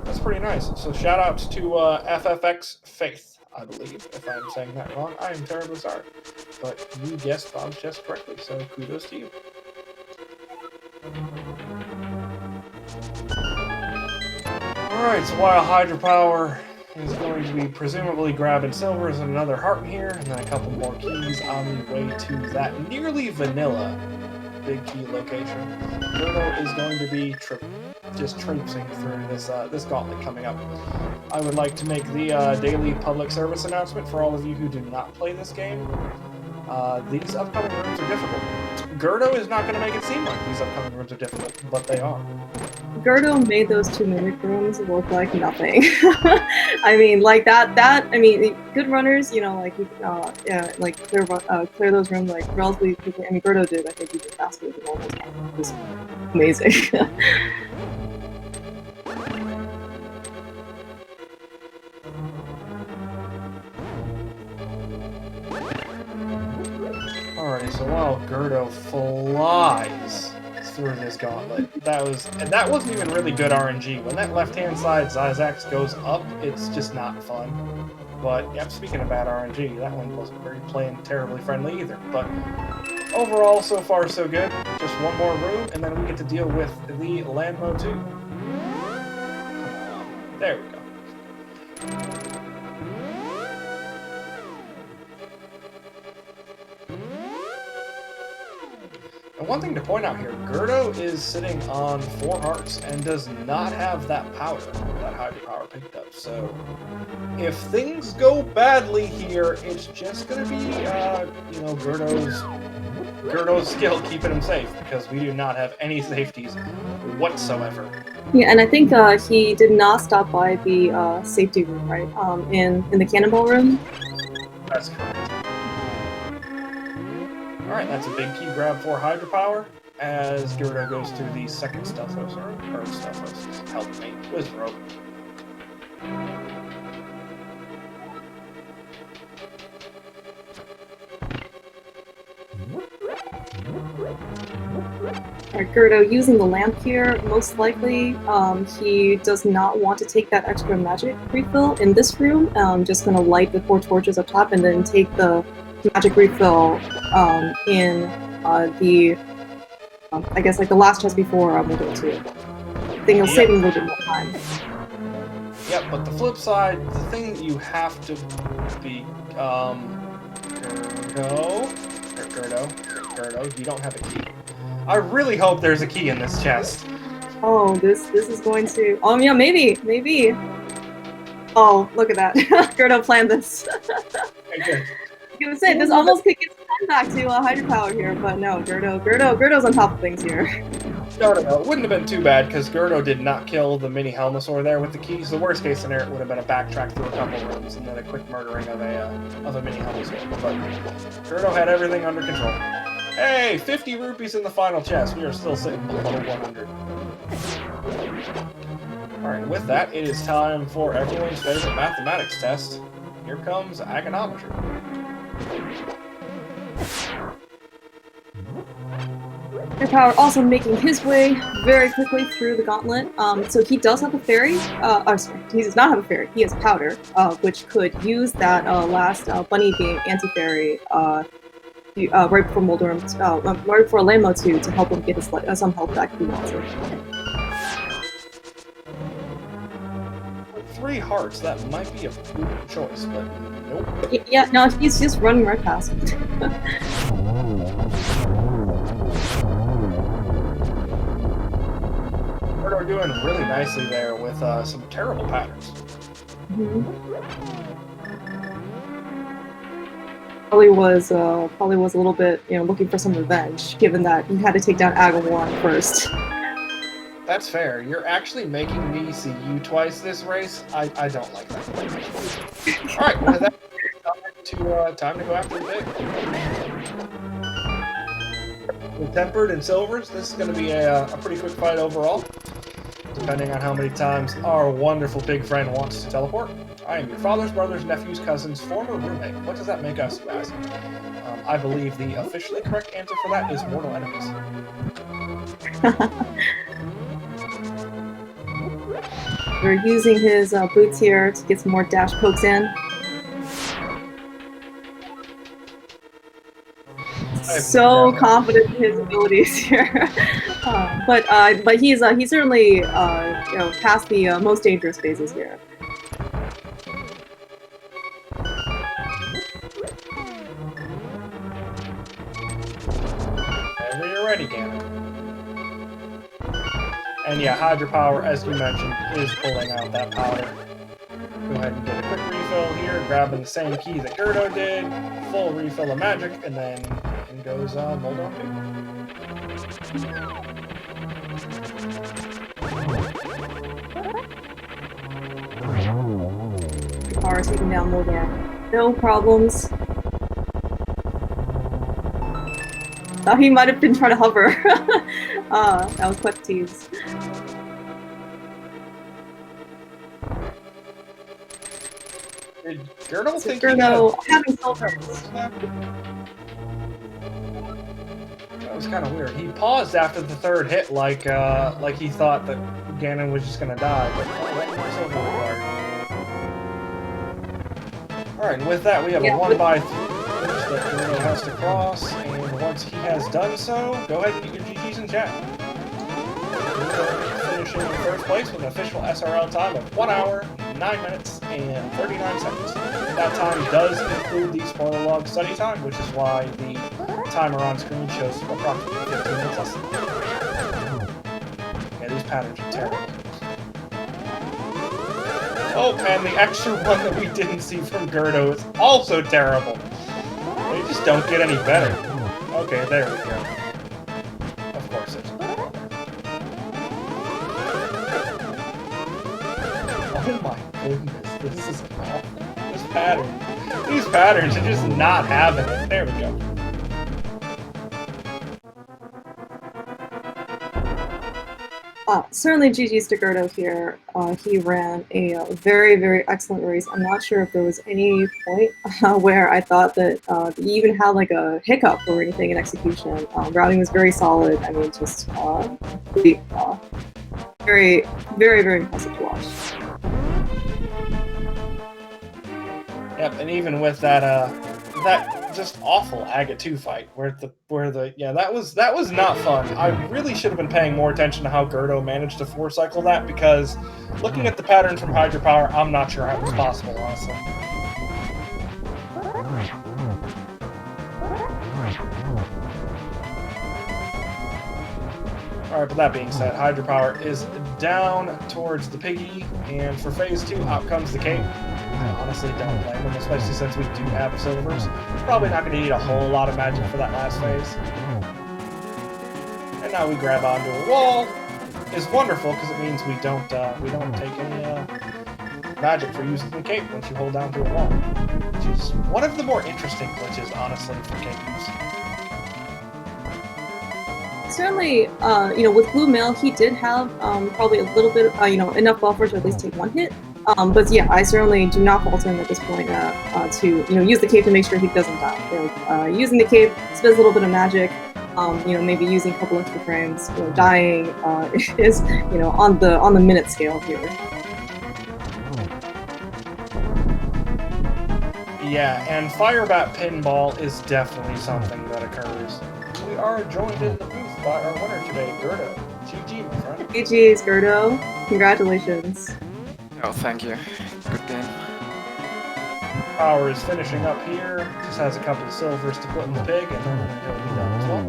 That's pretty nice. So shout outs to FFX Faith. I believe. If I'm saying that wrong, I am terribly sorry. But you guessed Bob's Chest correctly, so kudos to you. Alright, so while hydrapower is going to be presumably grabbing silvers and another heart in here, and then a couple more keys on the way to that nearly vanilla big key location, g3rd0 is going to be just traipsing through this gauntlet coming up. I would like to make the daily public service announcement for all of you who do not play this game. These upcoming rooms are difficult. g3rd0 is not going to make it seem like these upcoming rooms are difficult, but they are. g3rd0 made those 2 mimic rooms look like nothing. I mean, like I mean, good runners, you know, like, yeah, like clear those rooms like relatively quickly. I mean, g3rd0 did. I think he did faster than normal. It was amazing. Alrighty, so while g3rd0 flies through this gauntlet, that wasn't even really good RNG. When that left-hand side Zyzax goes up, it's just not fun. But, yep, speaking of bad RNG, that one wasn't very playing terribly friendly either. But overall, so far so good. Just one more room, and then we get to deal with the Landmo 2. There we go. And one thing to point out here, g3rd0 is sitting on 4 hearts and does not have that powder that hydrapower picked up. So if things go badly here, it's just going to be, you know, g3rd0's skill keeping him safe, because we do not have any safeties whatsoever. Yeah, and I think he did not stop by the safety room, right? In the cannonball room. That's correct. Alright, that's a big key grab for hydrapower, as g3rd0 goes to the second stealth host room, or stealth host, help me, Wizard Rope. Alright, g3rd0 using the lamp here, most likely he does not want to take that extra magic refill in this room. Just gonna light the 4 torches up top and then take the magic refill in the I guess like the last chest before window 2. I think it'll save him a little bit more time. Yep, but the flip side, the thing that you have to be g3rd0, you don't have a key. I really hope there's a key in this chest. Oh, this is going to. Oh yeah, maybe. Oh, look at that. g3rd0 planned this. Okay. I was gonna say this almost could get time back to hydrapower here, but no, g3rd0's on top of things here. No, it wouldn't have been too bad, because g3rd0 did not kill the mini Helmosaur there with the keys. The worst case scenario would have been a backtrack through a couple rooms and then a quick murdering of a mini Helmosaur. But g3rd0 had everything under control. Hey, 50 rupees in the final chest. We are still sitting below 100. Alright, with that, it is time for everyone's favorite mathematics test. Here comes Agonometry. hydrapower also making his way very quickly through the gauntlet. So he does have a fairy. Sorry, he does not have a fairy. He has powder, which could use that last bunny beam anti-fairy right before Moldorm, right before Landmo 2 to help him get his, some health back if he wants it. 3 hearts, that might be a good choice, but nope. Yeah, no, he's just running right past him. We're doing really nicely there with some terrible patterns. Mm-hmm. Probably was a little bit, looking for some revenge, given that he had to take down Agawon first. That's fair. You're actually making me see you twice this race. I don't like that. Alright, with that, time to go after the big. With Tempered and Silvers, this is going to be a pretty quick fight overall, depending on how many times our wonderful big friend wants to teleport. I am your father's brother's nephew's cousin's former roommate. What does that make us, you ask? I believe the officially correct answer for that is mortal enemies. We're using his boots here to get some more dash pokes in. so confident in his abilities here. But he's certainly past the most dangerous phases here. Whenever you're ready, Ganon. And yeah, Hydrapower, as you mentioned, is pulling out that powder. Go ahead and get a quick refill here, grabbing the same key that g3rd0 did, full refill of magic, and then in goes Moldor. Power taking down Moldor. No problems. Thought he might have been trying to hover. That was quite a tease. Did g3rd0 think g3rd0 having silvers. That was kind of weird. He paused after the third hit, like he thought that Ganon was just gonna die, but silver regard. Alright, and with that we have a 1x3 that g3rd0 has to cross, and once he has done so, go ahead and get your GGs in chat. Finishing in first place with an official SRL time of 1 hour, 9 minutes, and 39 seconds. That time does include the spoiler log study time, which is why the timer on screen shows approximately 15 minutes less. Yeah, these patterns are terrible. Oh, and the extra one that we didn't see from g3rd0 is also terrible. They just don't get any better. Okay, there we go. Of course it's oh my goodness, this is awful. These patterns are just not having it. There we go. Certainly GG's to g3rd0 here. He ran a very, very excellent race. I'm not sure if there was any point where I thought that he even had like a hiccup or anything in execution. Routing was very solid. I mean, just really, very, very, very impressive to watch. Yep, and even with that that just awful Agate 2 fight, where the yeah, that was not fun. I really should have been paying more attention to how g3rd0 managed to 4-cycle that, because looking at the pattern from Hydrapower, I'm not sure how it was possible, honestly. Alright, but that being said, Hydrapower is down towards the piggy, and for phase 2, out comes the cape. I honestly don't blame him, especially since we do have silvers. Probably not going to need a whole lot of magic for that last phase. And now we grab onto a wall. Is wonderful because it means we don't take any magic for using the cape once you hold down to a wall, which is one of the more interesting glitches, honestly, for cape use. Certainly, with Blue Mail, he did have probably a little bit, enough buffer to at least take one hit. But yeah, I certainly do not fault him at this point to use the cape to make sure he doesn't die. Using the cape spends a little bit of magic. Maybe using a couple extra frames. Dying is on the minute scale here. Yeah, and Firebat Pinball is definitely something that occurs. We are joined in the booth by our winner today, g3rd0. GG, my friend. GG's, g3rd0. Congratulations. Oh, thank you. Good game. Power is finishing up here. Just has a couple of silvers to put in the pig, and then he'll be done as well.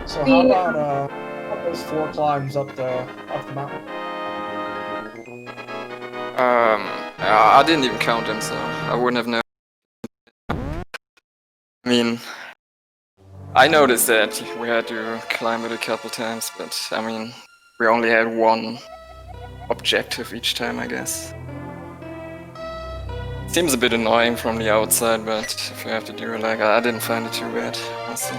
So how about those 4 climbs up the mountain? I didn't even count them, so I wouldn't have known. I mean, I noticed that we had to climb it a couple times, but I mean, we only had one objective each time, I guess. Seems a bit annoying from the outside, but if you have to do it, like, I didn't find it too bad, honestly.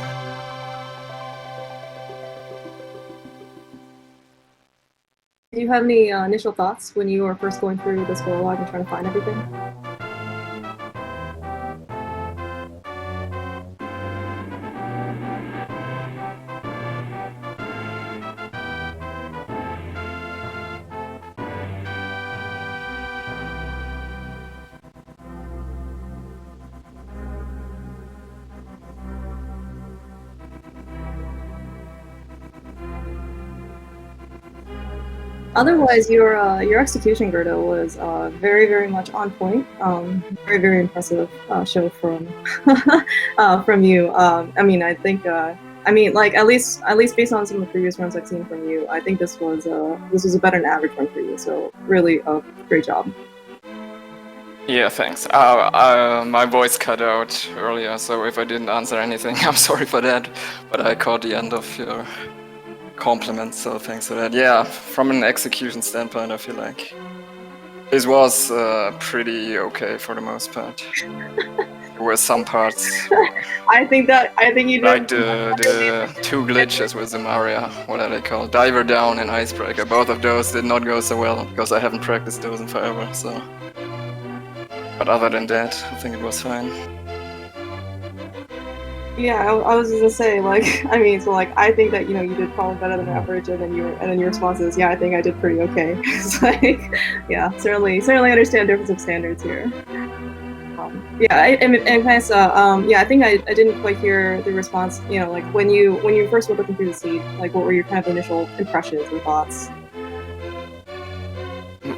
Do you have any initial thoughts when you were first going through the spoiler log and trying to find everything? Otherwise, your execution, Gerda, was very, very much on point. Very, very impressive show from from you. I mean, I think, like at least based on some of the previous runs I've seen from you, I think this was a better than average run for you. So really, great job. Yeah, thanks. My voice cut out earlier, so if I didn't answer anything, I'm sorry for that. But I caught the end of your compliments, so thanks for that. Yeah, from an execution standpoint, I feel like this was pretty okay for the most part. There were some parts. I think you did. Like the two glitches with the Maria, what are they called? Diver down and icebreaker. Both of those did not go so well because I haven't practiced those in forever. So, but other than that, I think it was fine. Yeah, I was gonna say, like, I mean, so like, I think that you did probably better than average, and then your response is, yeah, I think I did pretty okay. It's like, yeah, certainly understand difference of standards here. Yeah, and yeah, I think I didn't quite hear the response. Like when you first were looking through the seed, like what were your kind of initial impressions or thoughts?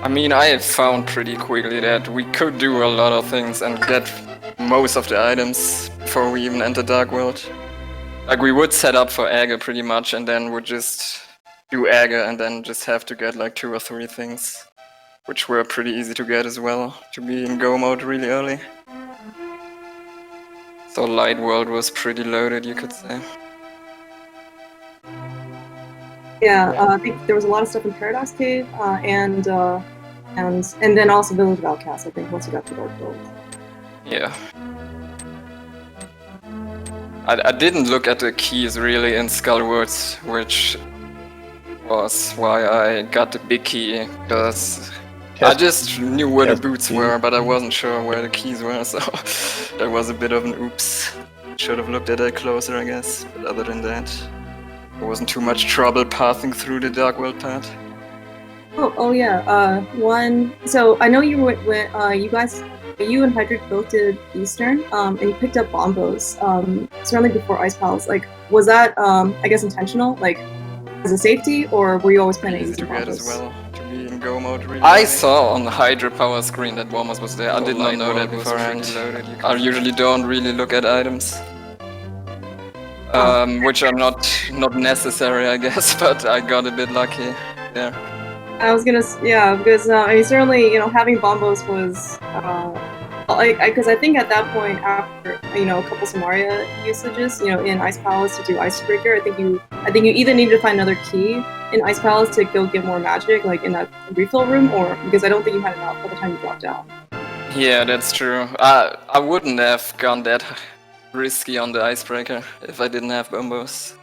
I mean, I found pretty quickly that we could do a lot of things and get most of the items before we even enter Dark World. Like we would set up for Aga pretty much and then would just do Aga and then just have to get like 2 or 3 things, which were pretty easy to get as well, to be in go mode really early. So Light World was pretty loaded, you could say. Yeah, I think there was a lot of stuff in Paradox Cave, and then also Village of Outcasts, I think, once you got to Dark World. Yeah. I didn't look at the keys really in Skullwards, which was why I got the big key, because I just knew where the boots were, but I wasn't sure where the keys were, so that was a bit of an oops. Should have looked at that closer, I guess, but other than that, there wasn't too much trouble passing through the Dark World part. Oh yeah, so I know you went, you guys, you and Hydric both did Eastern, and you picked up Bombos, certainly before Ice Palace. Like, was that, I guess, intentional, like, as a safety, or were you always planning to use to get as well, to be in go mode really? I saw on the hydrapower screen that Bombos was there. I did not know that beforehand. I usually don't really look at items. Which are not necessary, I guess, but I got a bit lucky there. I was gonna, yeah, because I mean, certainly, having Bombos was, because I think at that point, after a couple Samaria usages, in Ice Palace to do Icebreaker, I think you either need to find another key in Ice Palace to go get more magic, like in that refill room, or because I don't think you had enough by the time you dropped out. Yeah, that's true. I wouldn't have gone that risky on the Icebreaker if I didn't have Bombos.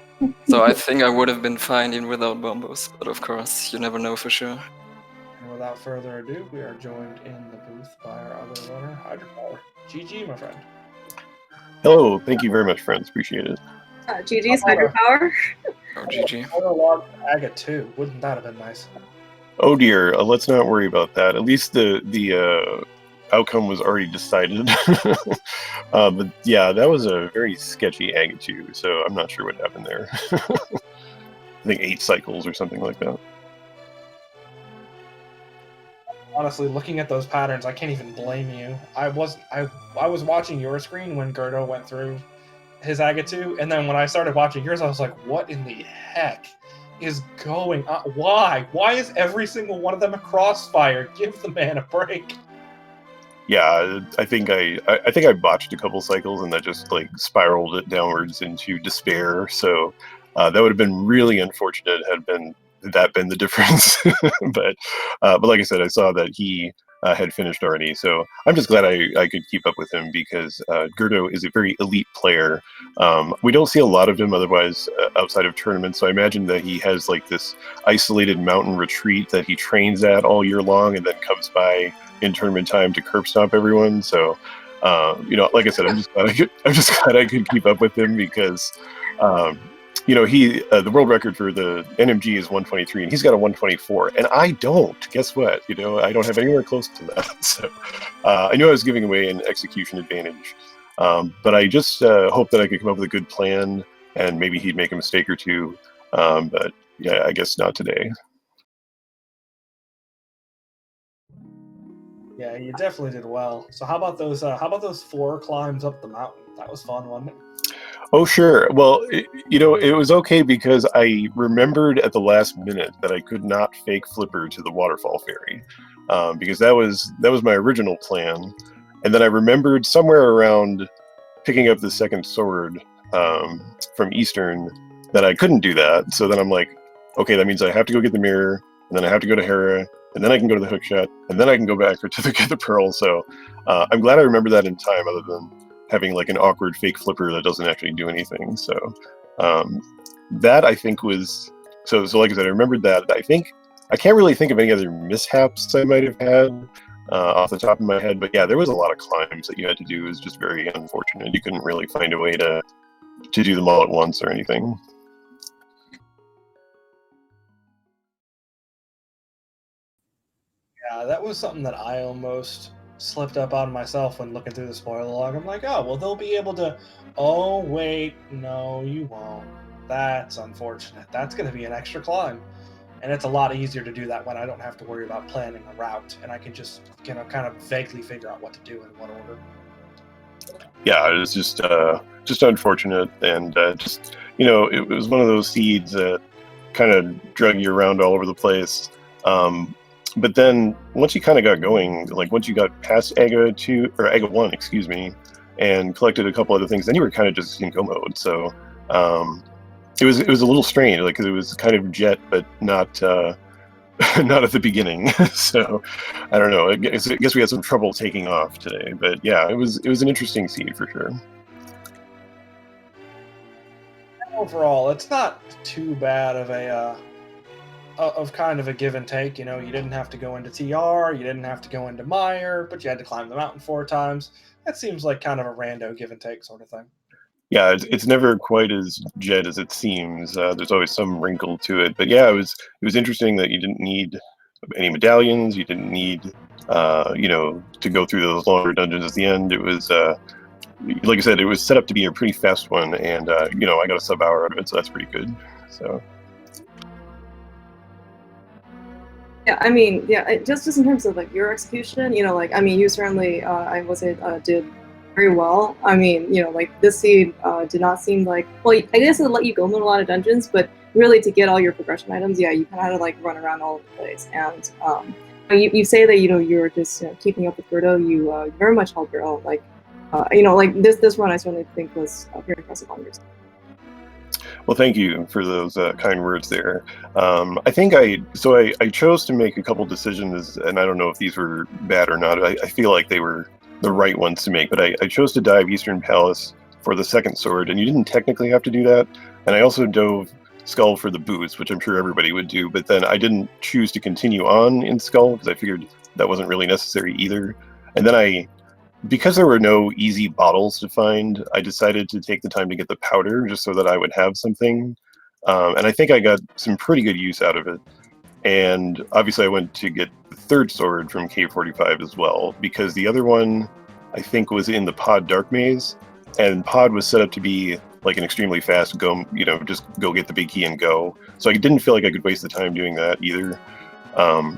So I think I would have been fine even without Bombos, but of course, you never know for sure. And without further ado, we are joined in the booth by our other runner, Hydrapower. GG, my friend. Hello, thank you very much, friends. Appreciate it. GG's Hydrapower. Oh, GG. Spoiler Log Aga 2. Wouldn't that have been nice? Oh dear, let's not worry about that. At least the outcome was already decided. But yeah, that was a very sketchy Aga 2, so I'm not sure what happened there. I think 8 cycles or something like that. Honestly, looking at those patterns, I can't even blame you. I was watching your screen when Gerdo went through his Aga 2, and then when I started watching yours, I was like, what in the heck is going on? Why? Why is every single one of them a crossfire? Give the man a break. Yeah, I think I botched a couple cycles, and that just like spiraled it downwards into despair. So that would have been really unfortunate had that been the difference. but like I said, I saw that he had finished already, so I'm just glad I could keep up with him, because Gerdo is a very elite player. We don't see a lot of him otherwise outside of tournaments, so I imagine that he has like this isolated mountain retreat that he trains at all year long, and then comes by in tournament time to curb stomp everyone. So like I said, I'm just glad I could keep up with him, because he the world record for the NMG is 123, and he's got a 124, and I don't. Guess what? I don't have anywhere close to that. So I knew I was giving away an execution advantage, but I just hope that I could come up with a good plan, and maybe he'd make a mistake or two. But yeah, I guess not today. Yeah, you definitely did well. So how about those 4 climbs up the mountain? That was fun, wasn't it? Oh, sure. Well, it was okay because I remembered at the last minute that I could not fake flipper to the waterfall ferry, because that was my original plan, and then I remembered somewhere around picking up the second sword from Eastern that I couldn't do that. So then I'm like, okay, that means I have to go get the mirror, and then I have to go to Hera, and then I can go to the hookshot, and then I can go back to get the pearl. So I'm glad I remember that in time, other than having like an awkward fake flipper that doesn't actually do anything. So that I think was so. Like I said, I remembered that. I can't really think of any other mishaps I might have had off the top of my head, but yeah, there was a lot of climbs that you had to do. It was just very unfortunate. You couldn't really find a way to do them all at once or anything. Yeah, that was something that I almost slipped up on myself when looking through the spoiler log. I'm like, oh, well, they'll be able to. Oh, wait, no, you won't. That's unfortunate. That's going to be an extra climb. And it's a lot easier to do that when I don't have to worry about planning a route, and I can just kind of vaguely figure out what to do in what order. Yeah, it was just unfortunate, and just it was one of those seeds that kind of drug you around all over the place. But then once you kind of got going, like once you got past Aga 2 or Aga 1, excuse me, and collected a couple other things, then you were kind of just in go mode. So it was a little strange, like, because it was kind of jet, but not not at the beginning. So I don't know. I guess we had some trouble taking off today, but yeah, it was an interesting seed for sure. Overall, it's not too bad of kind of a give and take. You didn't have to go into TR, you didn't have to go into Mire, but you had to climb the mountain 4 times. That seems like kind of a rando give and take sort of thing. Yeah, it's never quite as jet as it seems. There's always some wrinkle to it, but yeah, it was interesting that you didn't need any medallions. You didn't need to go through those longer dungeons at the end. It was like I said, it was set up to be a pretty fast one, and I got a sub-hour out of it, so that's pretty good. So. Yeah, I mean, yeah, just in terms of like your execution, you certainly, did very well. I mean, like this seed did not seem like, well, I guess it let you go in a lot of dungeons, but really to get all your progression items, yeah, you kind of had to like run around all over the place. And you say that you were just keeping up with g3rd0. You very much held your own. Like like this run, I certainly think was very impressive on yours. Well, thank you for those kind words there. I think I chose to make a couple decisions, and I don't know if these were bad or not. I feel like they were the right ones to make, but I chose to dive Eastern Palace for the second sword, and you didn't technically have to do that. And I also dove Skull for the boots, which I'm sure everybody would do, but then I didn't choose to continue on in Skull because I figured that wasn't really necessary either. And then because there were no easy bottles to find, I decided to take the time to get the powder just so that I would have something. And I think I got some pretty good use out of it. And obviously I went to get the third sword from K45 as well, because the other one I think was in the Pod Dark Maze, and Pod was set up to be like an extremely fast go, just go get the big key and go. So I didn't feel like I could waste the time doing that either.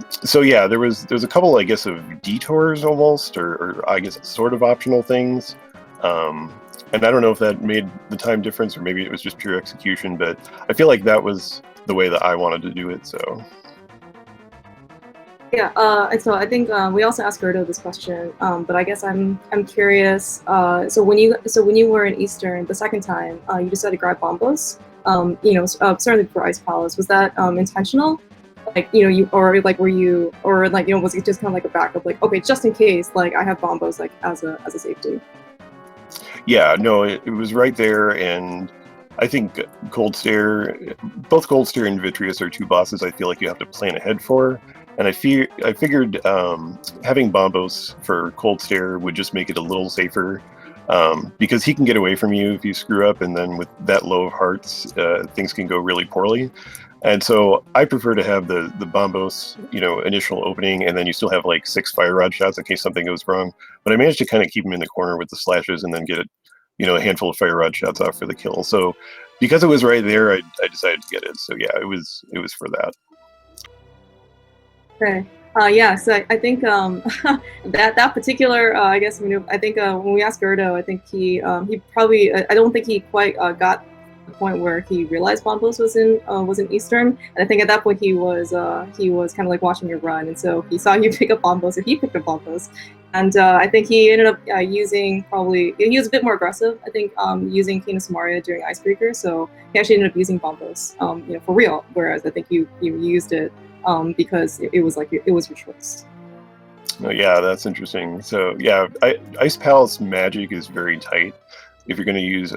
So yeah, there was a couple, I guess, of detours almost, or I guess sort of optional things. And I don't know if that made the time difference, or maybe it was just pure execution, but I feel like that was the way that I wanted to do it, so. Yeah, and so I think we also asked g3rd0 this question, but I guess I'm curious. So when you were in Eastern the second time, you decided to grab bombos. Certainly for Ice Palace, was that intentional? Like was it just kind of like a backup? Like, okay, just in case, like I have bombos like as a safety. Yeah, no, it was right there, and I think both Cold Stare and Vitreous are 2 bosses I feel like you have to plan ahead for. And I figured having bombos for Cold Stare would just make it a little safer, because he can get away from you if you screw up, and then with that low of hearts, things can go really poorly. And so I prefer to have the bombos, initial opening, and then you still have like 6 fire rod shots in case something goes wrong. But I managed to kind of keep him in the corner with the slashes, and then get it, a handful of fire rod shots off for the kill. So because it was right there, I decided to get it. So yeah, it was for that. Okay. Yeah, so I think that particular, I guess, I think when we asked Gerdo, I think he probably, I don't think he quite got the point where he realized Bombos was in Eastern, and I think at that point he was kind of like watching your run, and so he saw you pick up Bombos, and he picked up Bombos, and I think he ended up using he was a bit more aggressive, I think, using Kina Samaria during Icebreaker, so he actually ended up using Bombos, for real, whereas I think you used it because it was like it was your choice. Oh, yeah, that's interesting. So yeah, Ice Palace magic is very tight if you're going to use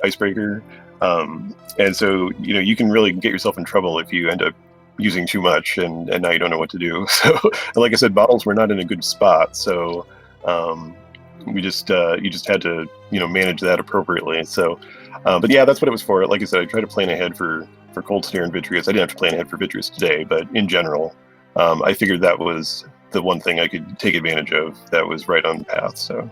Icebreaker, and so you can really get yourself in trouble if you end up using too much and now you don't know what to do. So like I said, bottles were not in a good spot, so you just had to manage that appropriately. So but yeah, that's what it was for. Like I said, I tried to plan ahead for Cold Stare and Vitreous. I didn't have to plan ahead for Vitreous today, but in general, I figured that was the one thing I could take advantage of that was right on the path. So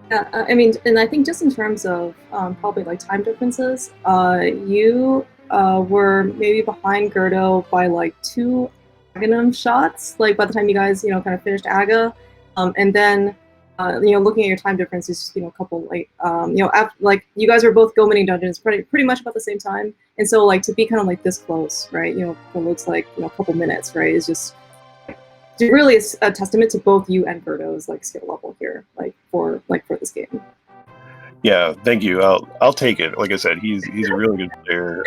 yeah, I mean, and I think just in terms of probably like time differences, you were maybe behind Gerdo by like 2 Aghanim shots, like by the time you guys kind of finished Aga, and then looking at your time difference is just a couple after, like you guys were both go-mining dungeons pretty much about the same time, and so like to be kind of like this close, right? It looks like a couple minutes, right? Is just really a testament to both you and Gerdo's like skill level here, like for this game. Yeah, thank you. I'll take it. Like I said, he's a really good player.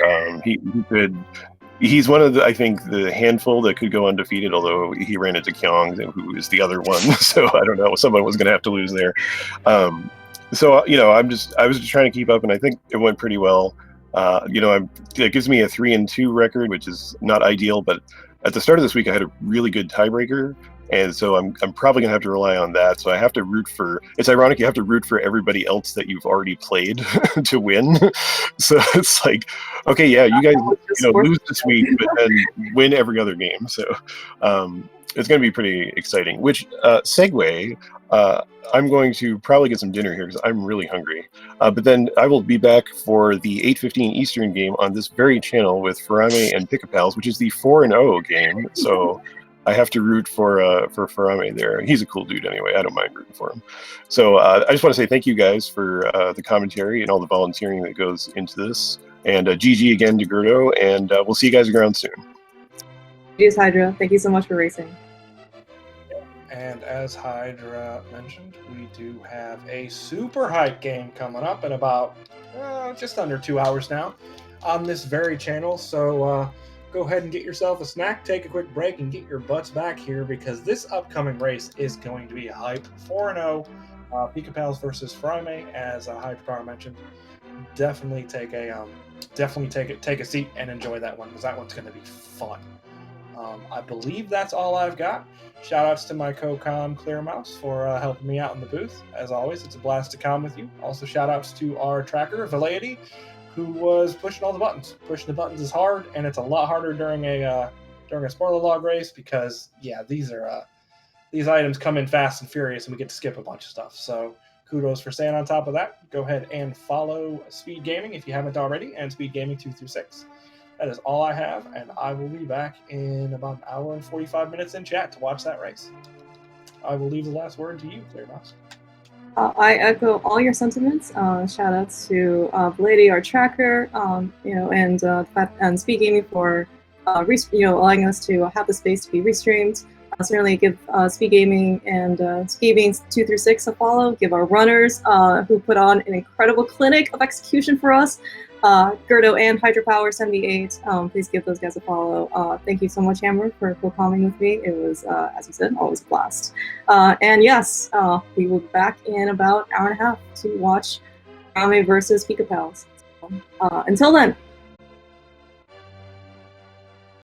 He's one of the, I think, the handful that could go undefeated, although he ran into Kyong, who is the other one. So I don't know, someone was going to have to lose there. So I was just trying to keep up, and I think it went pretty well. It gives me a 3-2 record, which is not ideal, but at the start of this week, I had a really good tiebreaker, and so I'm probably gonna have to rely on that. So I have to root for. It's ironic, you have to root for everybody else that you've already played to win. So it's like, okay, yeah, you guys lose this week, but then win every other game. So it's gonna be pretty exciting. Which segue. I'm going to probably get some dinner here because I'm really hungry. But then I will be back for the 8:15 Eastern game on this very channel with Farame and Pickapals, which is the 4-0 game. So I have to root for Farame there. He's a cool dude anyway. I don't mind rooting for him. So I just want to say thank you guys for the commentary and all the volunteering that goes into this. And GG again to Gerdo, and we'll see you guys around soon. Cheers, Hydra. Thank you so much for racing. And as Hydra mentioned, we do have a super hype game coming up in about just under 2 hours now on this very channel. So go ahead and get yourself a snack, take a quick break, and get your butts back here because this upcoming race is going to be hype. 4-0, Pickapals versus Farame, as Hydrapower mentioned. Definitely take a seat and enjoy that one because that one's going to be fun. I believe that's all I've got. Shout outs to my co-com Clearmouse for helping me out in the booth. As always, it's a blast to com with you. Also, shout outs to our tracker, Velleity, who was pushing all the buttons. Pushing the buttons is hard, and it's a lot harder during a spoiler log race because, yeah, these items come in fast and furious, and we get to skip a bunch of stuff. So kudos for staying on top of that. Go ahead and follow SpeedGaming if you haven't already, and SpeedGaming 2 through 6. That is all I have, and I will be back in about an hour and 45 minutes in chat to watch that race. I will leave the last word to you, Clearmouse. I echo all your sentiments. Shout outs to Lady, our tracker, and SpeedGaming for allowing us to have the space to be restreamed. Certainly give SpeedGaming and SpeedGaming 2 through 6 a follow. Give our runners who put on an incredible clinic of execution for us. Gerdo and Hydrapower 78. Please give those guys a follow. Thank you so much, Hammer, for co-commenting with me. It was, as you said, always a blast. And yes, we will be back in about an hour and a half to watch Farame versus Pickapals. Until then.